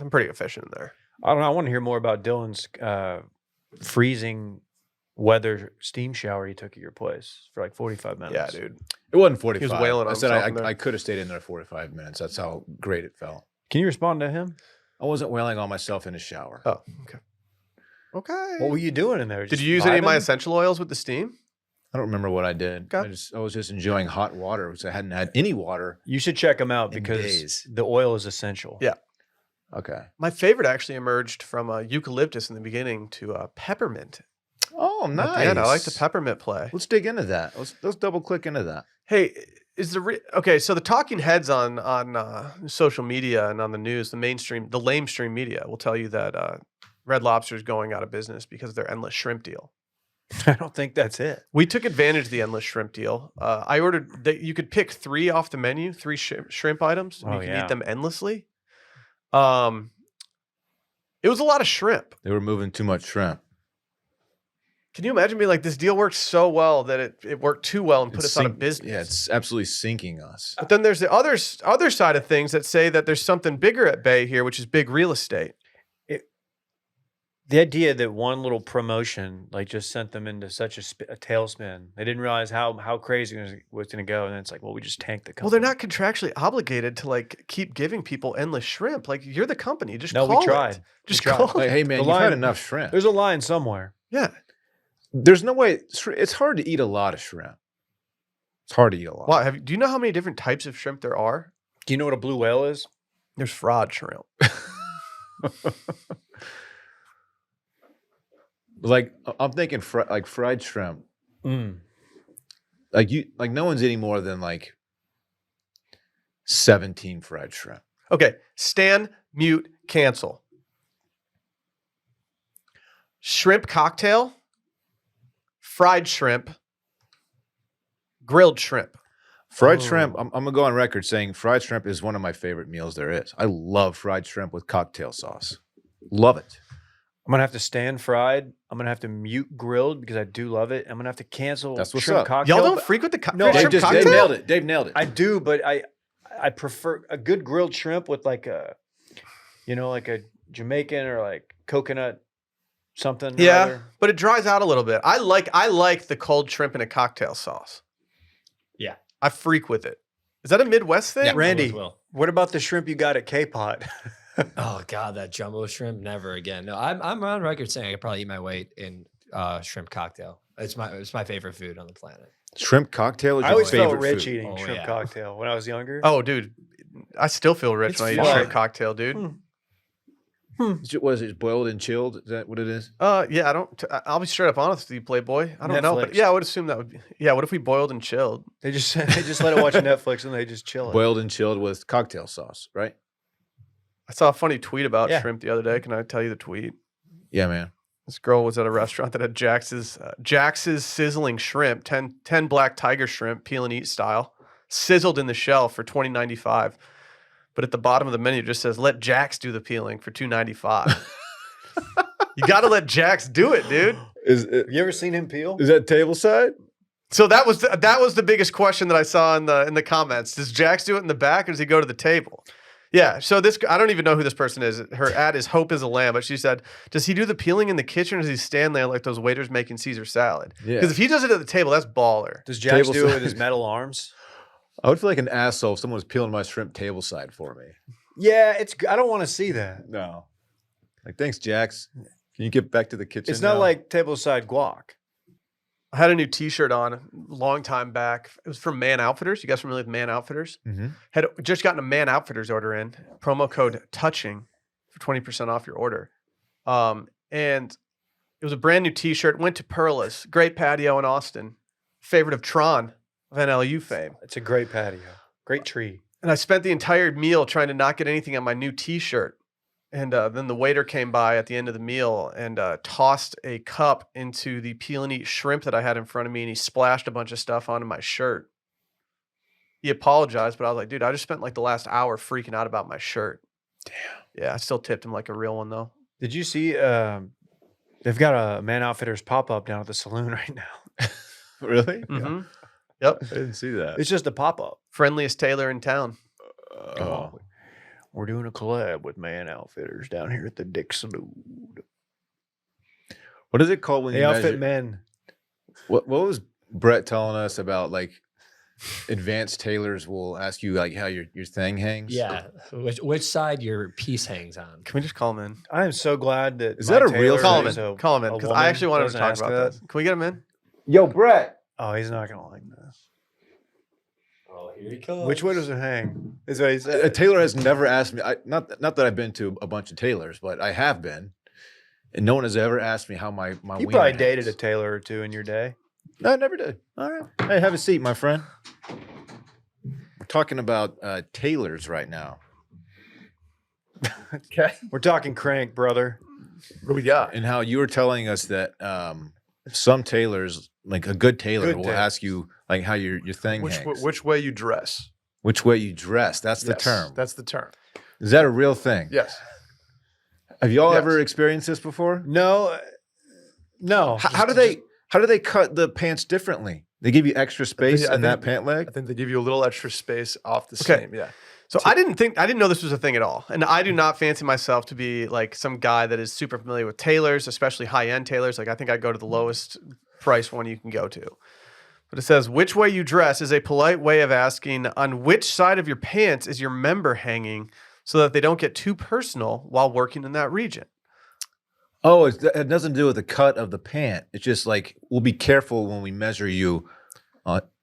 I'm pretty efficient in there. I don't know. I want to hear more about Dillon's freezing weather steam shower he took at your place for like 45 minutes. Yeah, dude. It wasn't 45. wailing I on said something there. I could have stayed in there 45 minutes. That's how great it felt. Can you respond to him? I wasn't wailing on myself in the shower. Oh, okay. Okay. What were you doing in there? Did Just you use any of my vibing? essential oils with the steam? I don't remember what I did. Okay. I was just enjoying hot water because I hadn't had any water. You should check them out In because days. the oil is essential. Yeah. Okay. My favorite actually emerged from eucalyptus in the beginning to peppermint. Oh, At nice. the end. I like the peppermint play. Let's dig into that. Let's double click into that. Hey, okay? So the talking heads on social media and on the news, the lamestream media will tell you that Red Lobster is going out of business because of their endless shrimp deal. I don't think that's it. We took advantage of the endless shrimp deal. I ordered that you could pick 3 off the menu, 3 shrimp items, and Oh, you can yeah. eat them endlessly. It It was a lot of shrimp. They were moving too much shrimp. Can you imagine being like, this deal worked so well that it worked too well and put us out of business? Yeah, it's absolutely sinking us. But then there's the other side of things that say that there's something bigger at bay here, which is big real estate. The idea that one little promotion like just sent them into such a tailspin. They didn't realize how crazy it was going to go, and then it's like, well, we just tanked the company. Well, they're not contractually obligated to like keep giving people endless shrimp. Like, you're the company. Just No, call we tried. it. Just We tried. call Like, it. hey, man, The you've had line- enough shrimp. There's a line somewhere. Yeah. There's no way. It's hard to eat a lot of shrimp. It's hard to eat a lot. Wow. Do you know how many different types of shrimp there are? Do you know what a blue whale is? There's fraud shrimp. Like, I'm thinking like fried shrimp. Like no one's eating more than like 17 fried shrimp. Okay. Stand, mute, cancel. Shrimp cocktail, fried shrimp, grilled shrimp. Fried shrimp, I'm gonna go on record saying fried shrimp is one of my favorite meals there is. I love fried shrimp with cocktail sauce. Love it. I'm gonna have to stand fried. I'm gonna have to mute grilled because I do love it. I'm gonna have to cancel That's what's shrimp up. cocktail. Y'all don't but frequent the No, shrimp Dave cocktail? nailed it. Dave nailed it. I do, but I prefer a good grilled shrimp with like a, like a Jamaican or like coconut something. or Yeah, other. but it dries out a little bit. I like the cold shrimp in a cocktail sauce. Yeah. I freak with it. Is that a Midwest thing? Yeah, Randy, always will. what about the shrimp you got at K-Pot? Oh God, that jumbo shrimp, never again. No, I'm on record saying I could probably eat my weight in shrimp cocktail. It's my favorite food on the planet. Shrimp cocktail is I your always felt favorite rich food. eating Oh, shrimp yeah. cocktail when I was younger. Oh, dude. I still feel rich It's when I eat fun. shrimp cocktail, dude. Was it boiled and chilled? Is that what it is? Yeah, I'll be straight up honest with you, Playboy. I don't know, but Netflix. yeah, I would assume that would be. Yeah, what if we boiled and chilled? They just let it watch Netflix and they just chill it. Boiled and chilled with cocktail sauce, right? I saw a funny tweet about Yeah. shrimp the other day. Can I tell you the tweet? Yeah, man. This girl was at a restaurant that had Jax's sizzling shrimp, 10 black tiger shrimp, peel and eat style, sizzled in the shell for $20.95. But at the bottom of the menu, it just says, "Let Jax do the peeling for $2.95." You got to let Jax do it, dude. Have you ever seen him peel? Is that table side? So that was the biggest question that I saw in the comments. Does Jax do it in the back, or does he go to the table? Yeah. So I don't even know who this person is. Her ad is Hope is a Lamb, but she said, "Does he do the peeling in the kitchen, or does he stand there like those waiters making Caesar salad?" Yeah. Because if he does it at the table, that's baller. Does Jax Table do it side. with his metal arms? I would feel like an asshole if someone was peeling my shrimp table side for me. Yeah, I don't want to see that. No. Like, thanks, Jax. Can you get back to the kitchen? It's not now? like tableside guac. I had a new T-shirt on a long time back. It was from Man Outfitters. You guys familiar with Man Outfitters? Mhm. Had just gotten a Man Outfitters order in. Promo code TOUCHING for 20% off your order. And it was a brand new T-shirt. Went to Perla's. Great patio in Austin. Favorite of Tron of NLU fame. It's a great patio. Great tree. And I spent the entire meal trying to not get anything on my new T-shirt. And then the waiter came by at the end of the meal and tossed a cup into the peel and eat shrimp that I had in front of me, and he splashed a bunch of stuff onto my shirt. He apologized, but I was like, dude, I just spent like the last hour freaking out about my shirt. Damn. Yeah, I still tipped him like a real one, though. Did you see they've got a Man Outfitters pop-up down at the saloon right now? Really? Mm-hmm. Yep. I didn't see that. It's just a pop-up. Friendliest tailor in town. Oh. We're doing a collab with Man Outfitters down here at the Dick Saloon. What is it called when They you outfit measure? men. What was Brett telling us about, like, advanced tailors will ask you like how your thing hangs? Yeah, which side your piece hangs on. Can we just call him in? I am so glad that Is that my a real tailor Call him is in. a- Call him in. a Because woman I actually wanted to doesn't talk ask about that. this. Can we get him in? Yo, Brett. Oh, he's not gonna like this. Oh, here he comes. Which way does it hang? Is what he A said. tailor has never asked me. Not that I've been to a bunch of tailors, but I have been, and no one has ever asked me how my You wiener probably dated a hangs. tailor or two in your day. No, I never did. All right. Hey, have a seat, my friend. We're talking about tailors right now, Okay. We're talking crank, brother. What do we got? and how you were telling us that some tailors, like a good tailor, Good will tailor. ask you like how your thing Which hangs. which way you dress? Which way you dress. That's the Yes, term. That's the term. Is that a real thing? Yes. Have y'all Yes. ever experienced this before? No. How do they cut the pants differently? They give you extra space in that pant leg? I think they give you a little extra space off the Okay. seam. Yeah. So I didn't know this was a thing at all. And I do not fancy myself to be like some guy that is super familiar with tailors, especially high-end tailors. Like I think I'd go to the lowest price one you can go to. But it says, which way you dress is a polite way of asking on which side of your pants is your member hanging so that they don't get too personal while working in that region. Oh, it has nothing to do with the cut of the pant. It's just like, we'll be careful when we measure you.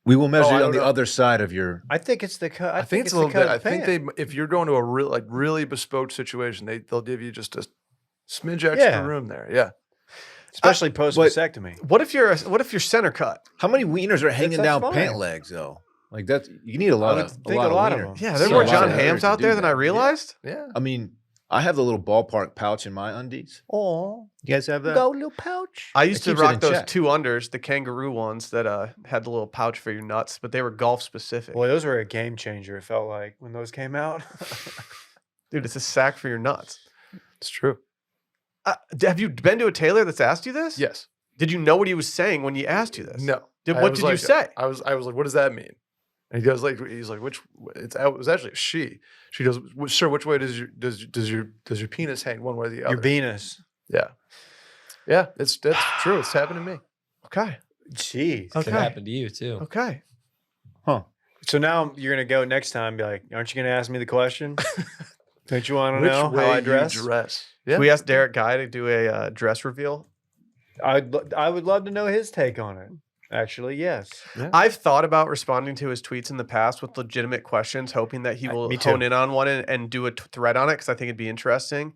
We will measure I you on don't the know. other side of your. I think it's the cut. I think it's a little bit. I think if you're going to a really bespoke situation, they'll give you just a smidge extra room there. Yeah. especially post vasectomy. What if you're center cut? How many wieners are hanging That's down fine. pant legs though? Like that's you need a lot of think a lot of wiener. them. Yeah, there are So more a lot John of wieners Hams to out do there than that. I realized. Yeah. I mean, I have the little ballpark pouch in my undies. Oh, You guys have that? little pouch. I used to keeps it rock in those check. 2-unders, the kangaroo ones that had the little pouch for your nuts, but they were golf specific. Boy, those were a game changer. It felt like when those came out. Dude, it's a sack for your nuts. It's true. Have you been to a tailor that's asked you this? Yes. Did you know what he was saying when he asked you this? No. What did you say? I was like, what does that mean? And he goes he's like, it was actually a she. She goes, sir, which way does your penis hang one way or the other? Your Venus. Yeah. Yeah, that's true. It's happened to me. Okay. Jeez. Could Okay. happen to you too. Okay. So now you're gonna go next time. Be like, aren't you gonna ask me the question? Don't you want to Which know way how I you dress? dress. Can we ask Derek Guy to do a dress reveal? I would love to know his take on it. Actually, yes. I've thought about responding to his tweets in the past with legitimate questions, hoping that he will me too. hone in on one and do a thread on it because I think it'd be interesting.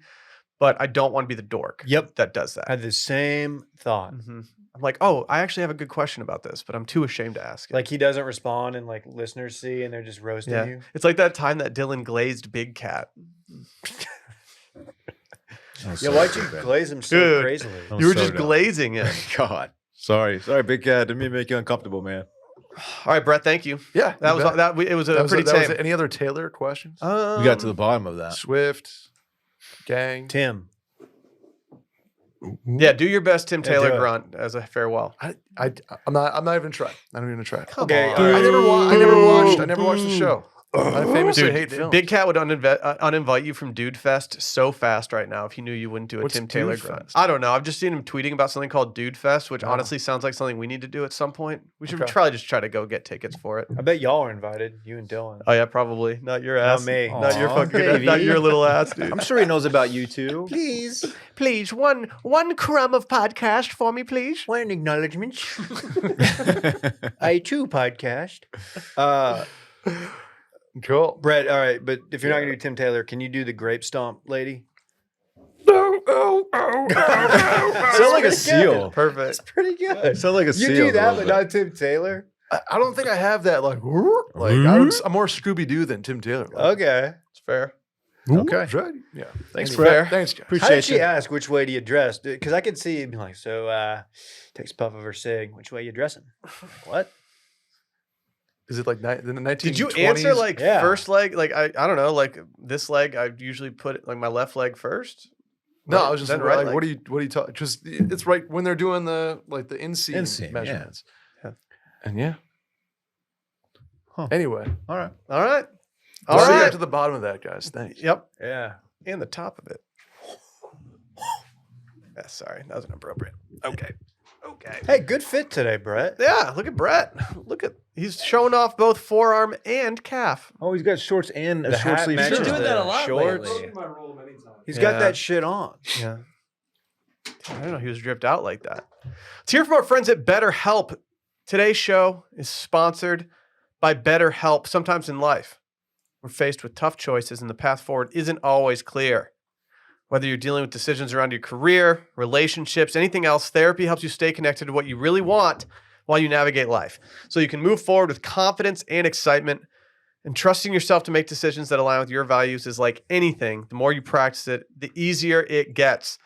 But I don't want to be the dork that does that. I had the same thought. Mhm. I'm like, oh, I actually have a good question about this, but I'm too ashamed to ask it. Like he doesn't respond, and like listeners see, and they're just roasting yeah, you. it's like that time that Dillon glazed Big Cat. Yeah, why'd you glaze him so Dude. crazily? I'm You were so just dumb. glazing it. God. Sorry, Big Cat. Didn't mean to make you uncomfortable, man. All right, Brett, thank you. Yeah. That you was bet. that. It was a That was pretty that was tame. it. Any other Taylor questions? We got to the bottom of that. Swift, gang. Tim. Yeah, do your best Tim Yeah, Taylor do it. grunt as a farewell. I'm not even trying. I don't even try. Okay, on. all right. I never watched the show. I famously Dude, hate films. Big Cat would uninvite you from Dude Fest so fast right now if he knew you wouldn't do a What's Tim Taylor Dude grunt. Fest? I don't know. I've just seen him tweeting about something called Dude Fest, which Oh. honestly sounds like something we need to do at some point. We should Okay. probably just try to go get tickets for it. I bet y'all are invited. You and Dylan. Oh yeah, probably. Not your ass. me. Not your Aw, fucking baby. not your little ass, dude. I'm sure he knows about you too. Please, one crumb of podcast for me, please. One acknowledgement. I too podcast. Cool. Brett, all right, but if you're not gonna do Tim Taylor, can you do the grape stomp lady? Sound like a seal. Perfect. Pretty good. Sound like a You seal. do a that, little but bit. not Tim Taylor. I don't think I have that I'm more Scooby Doo than Tim Taylor. Okay. It's fair. Okay. Right? Yeah. Thanks, Anyway. Brett. Thanks, guys. How did Appreciate she you. ask which way do you dress? Because I could see it being like, so takes a puff of her cig. Which way you dressing? Like, what? Is it like in the 1920s? Did you answer like Yeah. first leg? Like I don't know. Like this leg, I usually put like my left leg first. No, Right? I was just Then like, right leg. what are you talking? Just it's right when they're doing the inseam Inseam, measurements. yeah. And yeah. Huh. Anyway, All right. All right. we'll All see you right. to the bottom of that, guys. Thanks. Yep. Yeah. And the top of it. Yeah, sorry, that was inappropriate. Okay. Okay. Hey, good fit today, Brett. Yeah, look at Brett. He's showing off both forearm and calf. Oh, he's got shorts and a The short hat sleeve matches shirt. You're doing the that a lot shorts. lately. He's Yeah. got that shit on. Yeah. I don't know. He was dripped out like that. Let's hear from our friends at BetterHelp. Today's show is sponsored by BetterHelp. Sometimes in life, we're faced with tough choices and the path forward isn't always clear. Whether you're dealing with decisions around your career, relationships, anything else, therapy helps you stay connected to what you really want while you navigate life. So you can move forward with confidence and excitement. And trusting yourself to make decisions that align with your values is like anything. The more you practice it, the easier it gets.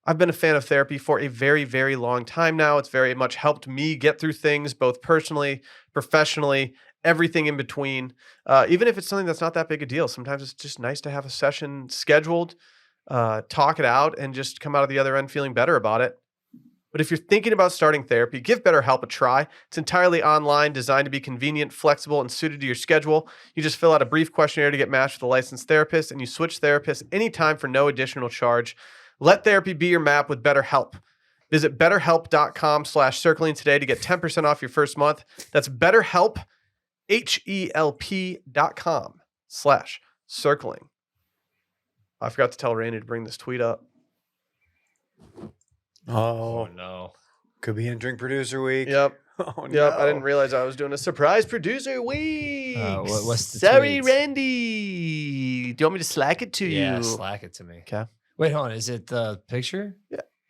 I've been a fan of therapy for a very, very long time now. It's very much helped me get through things, both personally, professionally, everything in between. Even if it's something that's not that big a deal, sometimes it's just nice to have a session scheduled. talk it out, and just come out of the other end feeling better about it. But if you're thinking about starting therapy, give BetterHelp a try. It's entirely online, designed to be convenient, flexible, and suited to your schedule. You just fill out a brief questionnaire to get matched with a licensed therapist, and you switch therapists anytime for no additional charge. Let therapy be your map with BetterHelp. Visit betterhelp.com/circling today to get 10% off your first month. That's BetterHelp, HELP.com/circling. I forgot to tell Randy to bring this tweet up. Oh, no. could be in Drink Producer Week. Yep. Oh, Yep. no. I didn't realize I was doing a surprise producer week. What's the Sorry, tweet? Randy. Do you want me to slack it to Yeah, you? slack it to me. Okay. Wait, hold on. Is it the picture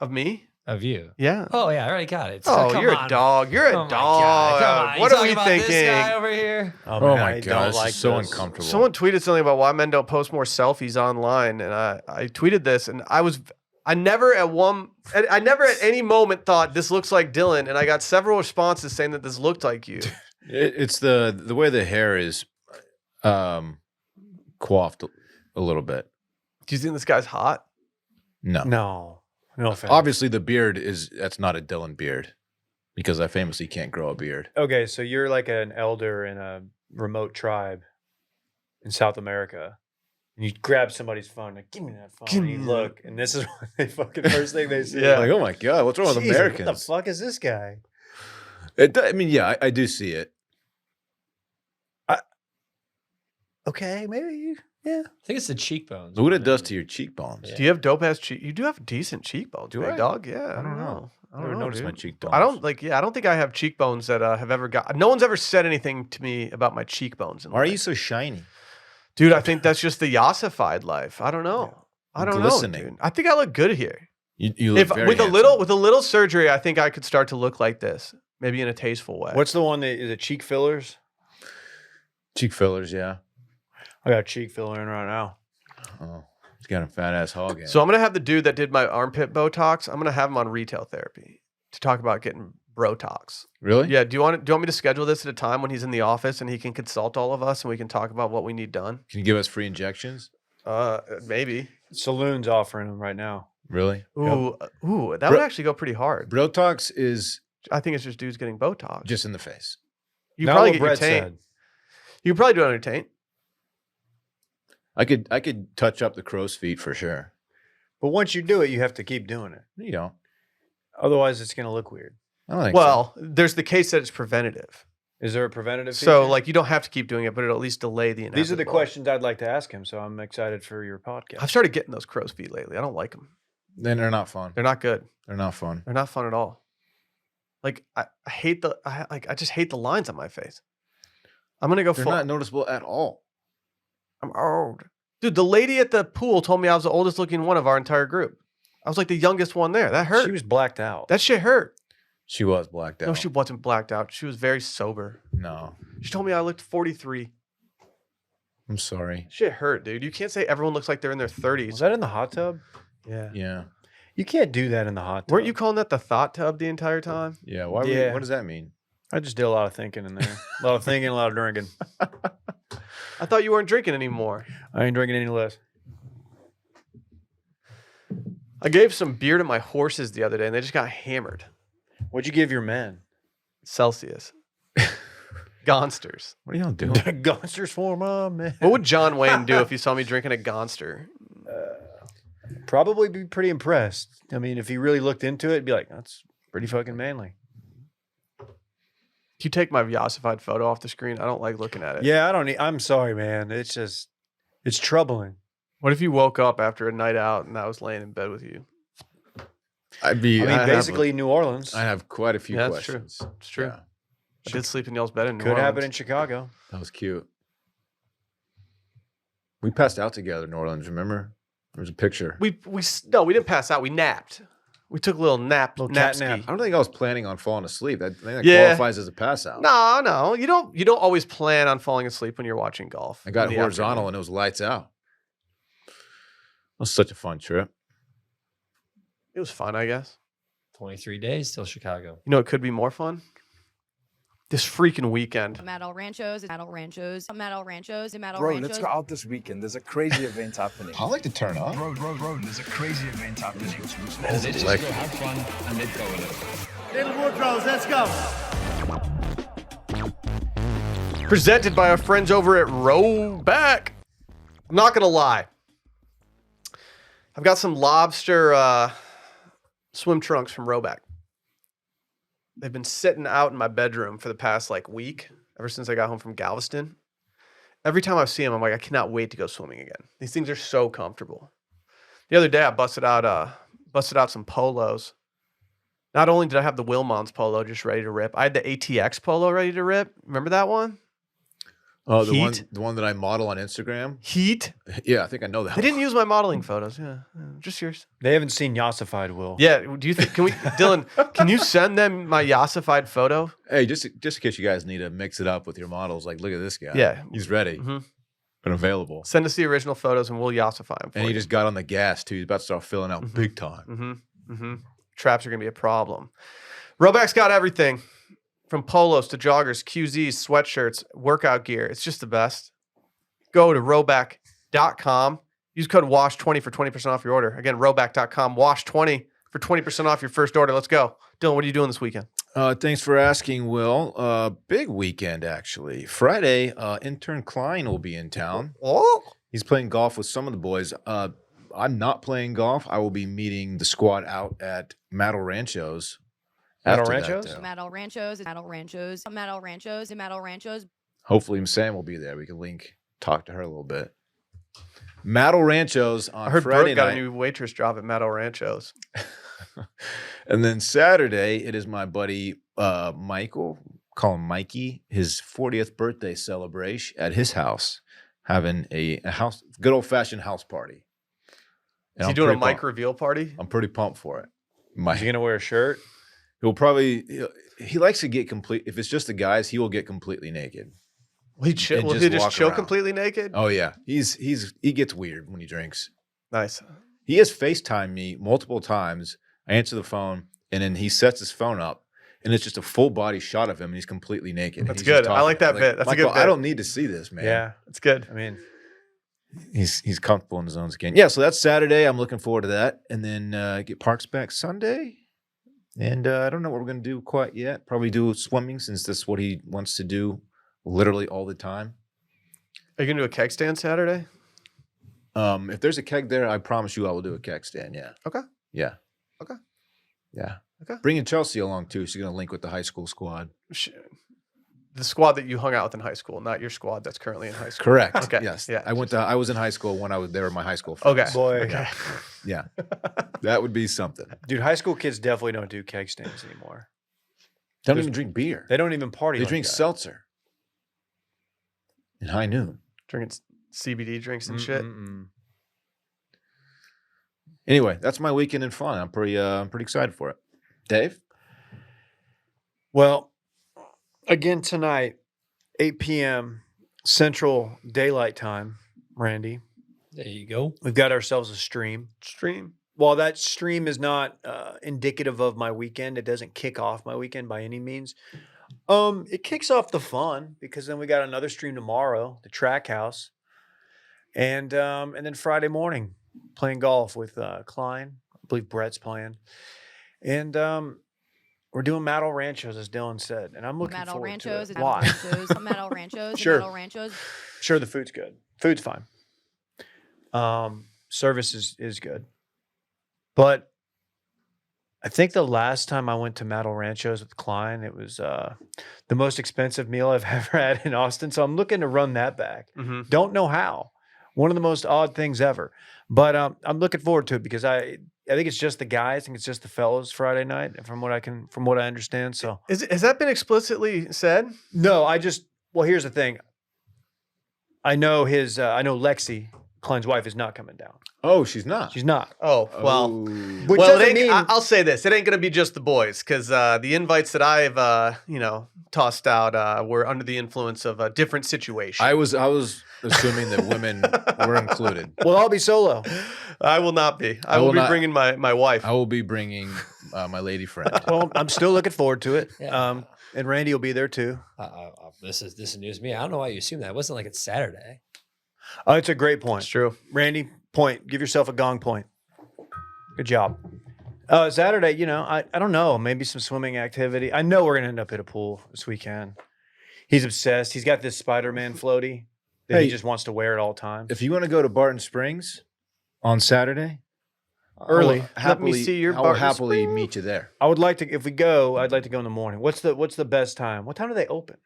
Of me? of you? Yeah. Oh, yeah, I already got it. Oh, Come you're on. a dog. You're a Oh, my dog. God. Come on. What You are we talking about thinking? This guy over here? Oh man, my I god, don't this like is so this. uncomfortable. Someone tweeted something about why men don't post more selfies online, and I tweeted this, and I never at any moment thought this looks like Dillon, and I got several responses saying that this looked like you. It's the way the hair is coiffed a little bit. Do you think this guy's hot? No. No offense. Obviously, the beard that's not a Dillon beard because I famously can't grow a beard. Okay, so you're like an elder in a remote tribe in South America. And you grab somebody's phone, like, give me that phone. Give And you me look, and this is what they fucking first thing they see. Yeah. Like, oh my god, what's wrong with Jesus, Americans? What the fuck is this guy? I mean, yeah, I do see it. Okay, maybe. Yeah. I think it's the cheekbones. Look what it does to your cheekbones. Yeah. Do you have dope ass cheek? You do have decent cheekbones, Do big I? dog. Yeah, I don't know. I I don't never know, noticed my dude. cheekbones. I don't like. Yeah, I don't think I have cheekbones that have ever got. No one's ever said anything to me about my cheekbones. Why are you so shiny? dude? I think that's just the Yassified life. I don't know. I don't Glistening. know, dude. I think I look good here. You look If very with a handsome. little surgery, I think I could start to look like this, maybe in a tasteful way. What's the one that is it cheek fillers? cheek fillers, yeah. I got cheek filler in right now. Oh, he's got a fat ass hog. So I'm gonna have the dude that did my armpit Botox. I'm gonna have him on retail therapy to talk about getting Brotox. Really? Yeah. Do you want me to schedule this at a time when he's in the office and he can consult all of us and we can talk about what we need done? Can you give us free injections? Maybe. Saloon's offering them right now. Really? Ooh, that Bro- would actually go pretty hard. Botox is I think it's just dudes getting Botox. just in the face. You Not probably what get your Brett taint. said. You could probably do it on your taint. I could touch up the crow's feet for sure. But once you do it, you have to keep doing it. You don't. Otherwise, it's going to look weird. I don't think Well, there's the case that it's preventative. Is there a preventative So feature? like you don't have to keep doing it, but it'll at least delay the inevitable. These are the questions I'd like to ask him, so I'm excited for your podcast. I've started getting those crow's feet lately. I don't like them. so. Then they're not fun. They're not good. They're not fun. They're not fun at all. Like I hate I just hate the lines on my face. I'm gonna go They're full. not noticeable at all. I'm old. Dude, the lady at the pool told me I was the oldest looking one of our entire group. I was like the youngest one there. That hurt. She was blacked out. That shit hurt. She was blacked out. No, she wasn't blacked out. She was very sober. No. She told me I looked 43. I'm sorry. Shit hurt, dude. You can't say everyone looks like they're in their 30s. Was that in the hot tub? Yeah. Yeah. You can't do that in the hot tub. Weren't you calling that the thought tub the entire time? Yeah. Why? Yeah. What does that mean? I just did a lot of thinking in there. A lot of thinking, a lot of drinking. I thought you weren't drinking anymore. I ain't drinking any less. I gave some beer to my horses the other day and they just got hammered. What'd you give your men? Celsius. Gonsters. What are y'all doing? Gonsters for my man. What would John Wayne do if he saw me drinking a Gonster? Probably be pretty impressed. I mean, if he really looked into it, he'd be like, that's pretty fucking manly. Can you take my Yassified photo off the screen? I don't like looking at it. Yeah, I don't need, I'm sorry, man. It's just, it's troubling. What if you woke up after a night out and I was laying in bed with you? I'd be. I mean, I have basically New Orleans. I have quite a few Yeah, that's true. questions. It's true. Yeah, I did sleep in y'all's bed in New Could happen in Orleans. Chicago. that was cute. We passed out together in New Orleans. Remember? There was a picture. We didn't pass out. We napped. We took a little nap. Little cat napski. nap. I don't think I was planning on falling asleep. I think that Yeah. qualifies as a pass out. No. You don't always plan on falling asleep when you're watching golf. I got in the horizontal afternoon. and it was lights out. It was such a fun trip. It was fun, I guess. 23 days till Chicago. You know, it could be more fun. This freaking weekend. I'm at El Ranchos. I'm at El Ranchos. I'm at El Ranchos. I'm at El Bro, Ranchos. let's go out this weekend. There's a crazy event happening. I like to turn up. Bro, there's a crazy event happening. Let's just go have fun and let's go with it. Little Woodrows, let's go. Presented by our friends over at Rowback. I'm not going to lie. I've got some Lobster swim trunks from Rowback. They've been sitting out in my bedroom for the past week, ever since I got home from Galveston. Every time I see them, I'm like, I cannot wait to go swimming again. These things are so comfortable. The other day, I busted out some polos. Not only did I have the Wilmons polo just ready to rip, I had the ATX polo ready to rip. Remember that one? Oh, Heat? the one that I model on Instagram. Heat. Yeah, I think I know that. They didn't use my modeling photos. Yeah, just yours. They haven't seen Yassified Will. Yeah. Do you think? Can we, Dillon? Can you send them my Yassified photo? Hey, just in case you guys need to mix it up with your models, look at this guy. Yeah. He's ready and available. Send us the original photos and we'll Yassify them for And he you. just got on the gas too. He's about to start filling out big time. Traps are gonna be a problem. Rowback's got everything from polos to joggers, QZs, sweatshirts, workout gear. It's just the best. Go to rowback.com. Use code WASH20 for 20% off your order. Again, rowback.com, WASH20 for 20% off your first order. Let's go. Dillon, what are you doing this weekend? Thanks for asking, Will. Big weekend, actually. Friday, intern Klein will be in town. Oh, He's playing golf with some of the boys. I'm not playing golf. I will be meeting the squad out at Mattel Ranchos. Mattel after that, Ranchos? though. I'm at El Ranchos. I'm at El Ranchos. I'm at El Ranchos. I'm at El Ranchos. Hopefully, Sam will be there. We can talk to her a little bit. Mattel Ranchos on I heard Friday Brooke got night. a new waitress job at Mattel Ranchos. And then Saturday, it is my buddy Michael, call him Mikey, his 40th birthday celebration at his house, having a house, good old fashioned house party. And Is he I'm doing a pretty mic pumped. reveal party? I'm pretty pumped for it. Is he gonna wear a shirt? He'll probably he likes to get complete. If it's just the guys, he will get completely naked. Will he chill, And will just he just walk chill around. completely naked? Oh yeah, he gets weird when he drinks. Nice. He has FaceTimed me multiple times. I answer the phone, and then he sets his phone up, and it's just a full body shot of him, and he's completely naked. That's He's just good. I talking. like that bit. That's a good Michael, I bit. don't need to see this, man. Yeah, That's good. I mean, He's comfortable in his own skin. Yeah, so that's Saturday. I'm looking forward to that. And then get Parks back Sunday. And I don't know what we're going to do quite yet. Probably do swimming since that's what he wants to do literally all the time. Are you going to do a keg stand Saturday? If there's a keg there, I promise you I will do a keg stand. Yeah. Okay. Yeah. Okay. Yeah. Okay. Bringing Chelsea along too. She's going to link with the high school squad. The squad that you hung out with in high school, not your squad that's currently in high school. Correct. Okay. Yes. Yeah. I was in high school when they were my high school friends. Okay. boy, Okay. Yeah. That would be something. dude, high school kids definitely don't do keg stands anymore. They don't even drink beer. They don't even party. They like drink that. seltzer in high noon. Drinking CBD drinks and shit. Anyway, that's my weekend in fun. I'm pretty excited for it. Dave? Well, again tonight, 8 p.m. Central Daylight Time, Randy. There you go. We've got ourselves a stream. Stream. While that stream is not indicative of my weekend, it doesn't kick off my weekend by any means. It kicks off the fun because then we got another stream tomorrow, the Track House, and then Friday morning playing golf with Klein. I believe Brett's playing, and we're doing Mattel Ranchos as Dillon said, and I'm looking I'm at El forward to Ranchos. it. I'm Why? at El Ranchos. I'm at El Ranchos. Sure. I'm at El Ranchos. Sure, the food's good. Food's fine. Service is good. But I think the last time I went to Mattel Ranchos with Klein, it was the most expensive meal I've ever had in Austin. So I'm looking to run that back. Mm-hmm. Don't know how. One of the most odd things ever. But I'm looking forward to it because I think it's just the guys. I think it's just the fellows Friday night, from what I understand. So Has that been explicitly said? no, well, here's the thing. I know Lexi, Klein's wife, is not coming down. Oh, she's not. She's not. Oh, well. Oh. Which Well, it doesn't ain't, mean I'll say this: it ain't gonna be just the boys, because the invites that I've tossed out were under the influence of a different situation. I was assuming that women were included. well, I'll be solo. I will not be. I I will will be not- bringing my wife. I will be bringing my lady friend. Well, I'm still looking forward to it. Yeah. And Randy will be there too. This is news to me. I don't know why you assume that. It wasn't like it's Saturday. Oh, it's a great point. It's true. Randy, point. Give yourself a gong point. Good job. Saturday, I don't know. Maybe some swimming activity. I know we're going to end up at a pool this weekend. He's obsessed. He's got this Spider-Man floaty that he Hey, just wants to wear at all times. If you want to go to Barton Springs on Saturday, Early. Let me see your I will Barton happily Springs. meet you there. I would like to, if we go, I'd like to go in the morning. What's the best time? What time do they open?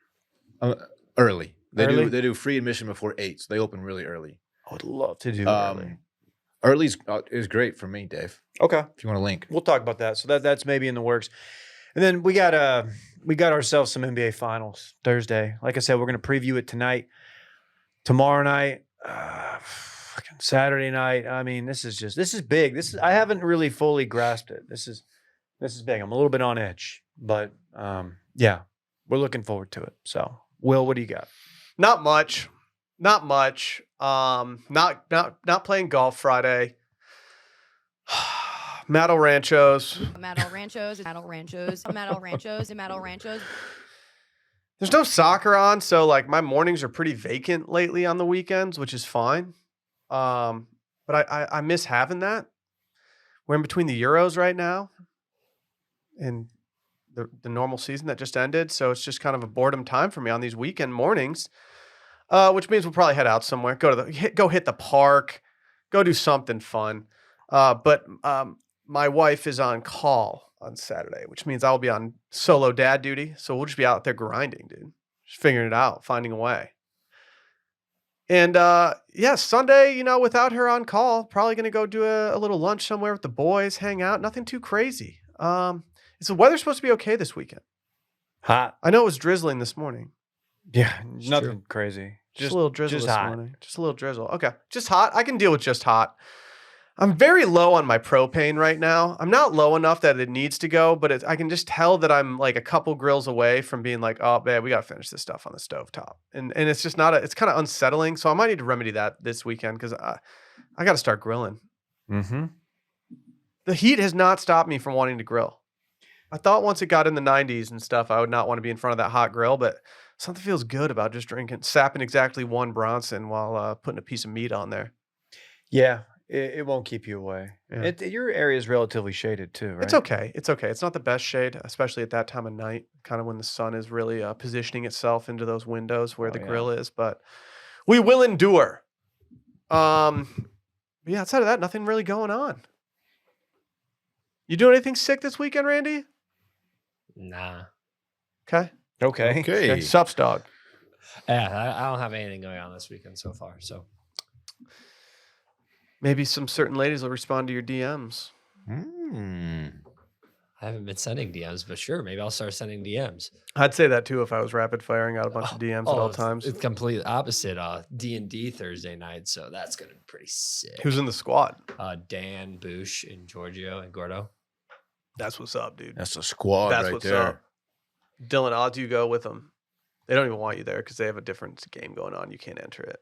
Early. Early? They do free admission before 8, so they open really early. I would love to do early. Early is great for me, Dave. Okay. If you want to link. We'll talk about that. So that's maybe in the works. And then we got ourselves some NBA finals Thursday. Like I said, we're going to preview it tonight, tomorrow night, fucking Saturday night. I mean, this is big. I haven't really fully grasped it. This is big. I'm a little bit on edge, but yeah, we're looking forward to it. So, Will, what do you got? Not much. Not much. Not playing golf Friday. Matto Ranchos. There's no soccer on, so like my mornings are pretty vacant lately on the weekends, which is fine. But I miss having that. We're in between the Euros right now and the normal season that just ended, so it's just kind of a boredom time for me on these weekend mornings. Which means we'll probably head out somewhere, go hit the park, go do something fun. But my wife is on call on Saturday, which means I'll be on solo dad duty. So we'll just be out there grinding, dude, just figuring it out, finding a way. And yeah, Sunday, without her on call, probably going to go do a little lunch somewhere with the boys, hang out. Nothing too crazy. Is the weather supposed to be okay this weekend? Hot. I know it was drizzling this morning. Yeah, nothing crazy. Just a little drizzle just this hot. morning. Just a little drizzle. Okay. Just hot. I can deal with just hot. I'm very low on my propane right now. I'm not low enough that it needs to go, but I can just tell that I'm like a couple grills away from being like, oh, man, we got to finish this stuff on the stovetop. And it's just it's kind of unsettling. So I might need to remedy that this weekend because I got to start grilling. Mm-hmm. The heat has not stopped me from wanting to grill. I thought once it got in the 90s and stuff, I would not want to be in front of that hot grill, but something feels good about just sapping exactly one Bronson while putting a piece of meat on there. Yeah, it won't keep you away. Yeah. Your area is relatively shaded too, right? It's okay. It's okay. It's not the best shade, especially at that time of night, kind of when the sun is really positioning itself into those windows where the grill is, but we will endure. Yeah, outside of that, nothing really going on. You doing anything sick this weekend, Randy? Nah. Okay. Sups, dog. Yeah, I don't have anything going on this weekend so far. So maybe some certain ladies will respond to your DMs. I haven't been sending DMs, but sure, maybe I'll start sending DMs. I'd say that too if I was rapid firing out a bunch of DMs at all times. It's completely opposite. D&D Thursday night, so that's gonna be pretty sick. Who's in the squad? Dan, Boosh, and Giorgio and Gordo. That's what's up, dude. That's a squad That's right what's there. up. Dillon, odds you go with them. They don't even want you there because they have a different game going on. You can't enter it.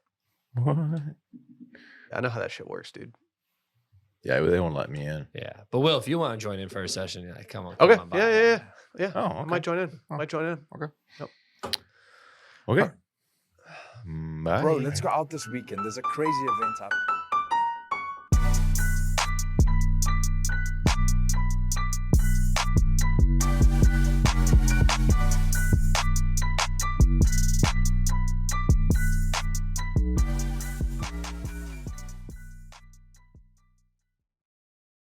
What? I know how that shit works, dude. Yeah, they won't let me in. Yeah, but Will, if you want to join in for a session, come on. Okay. Come on by. Yeah. Oh, I okay. might join in. Okay. Bye. Bro, let's go out this weekend. There's a crazy event happening.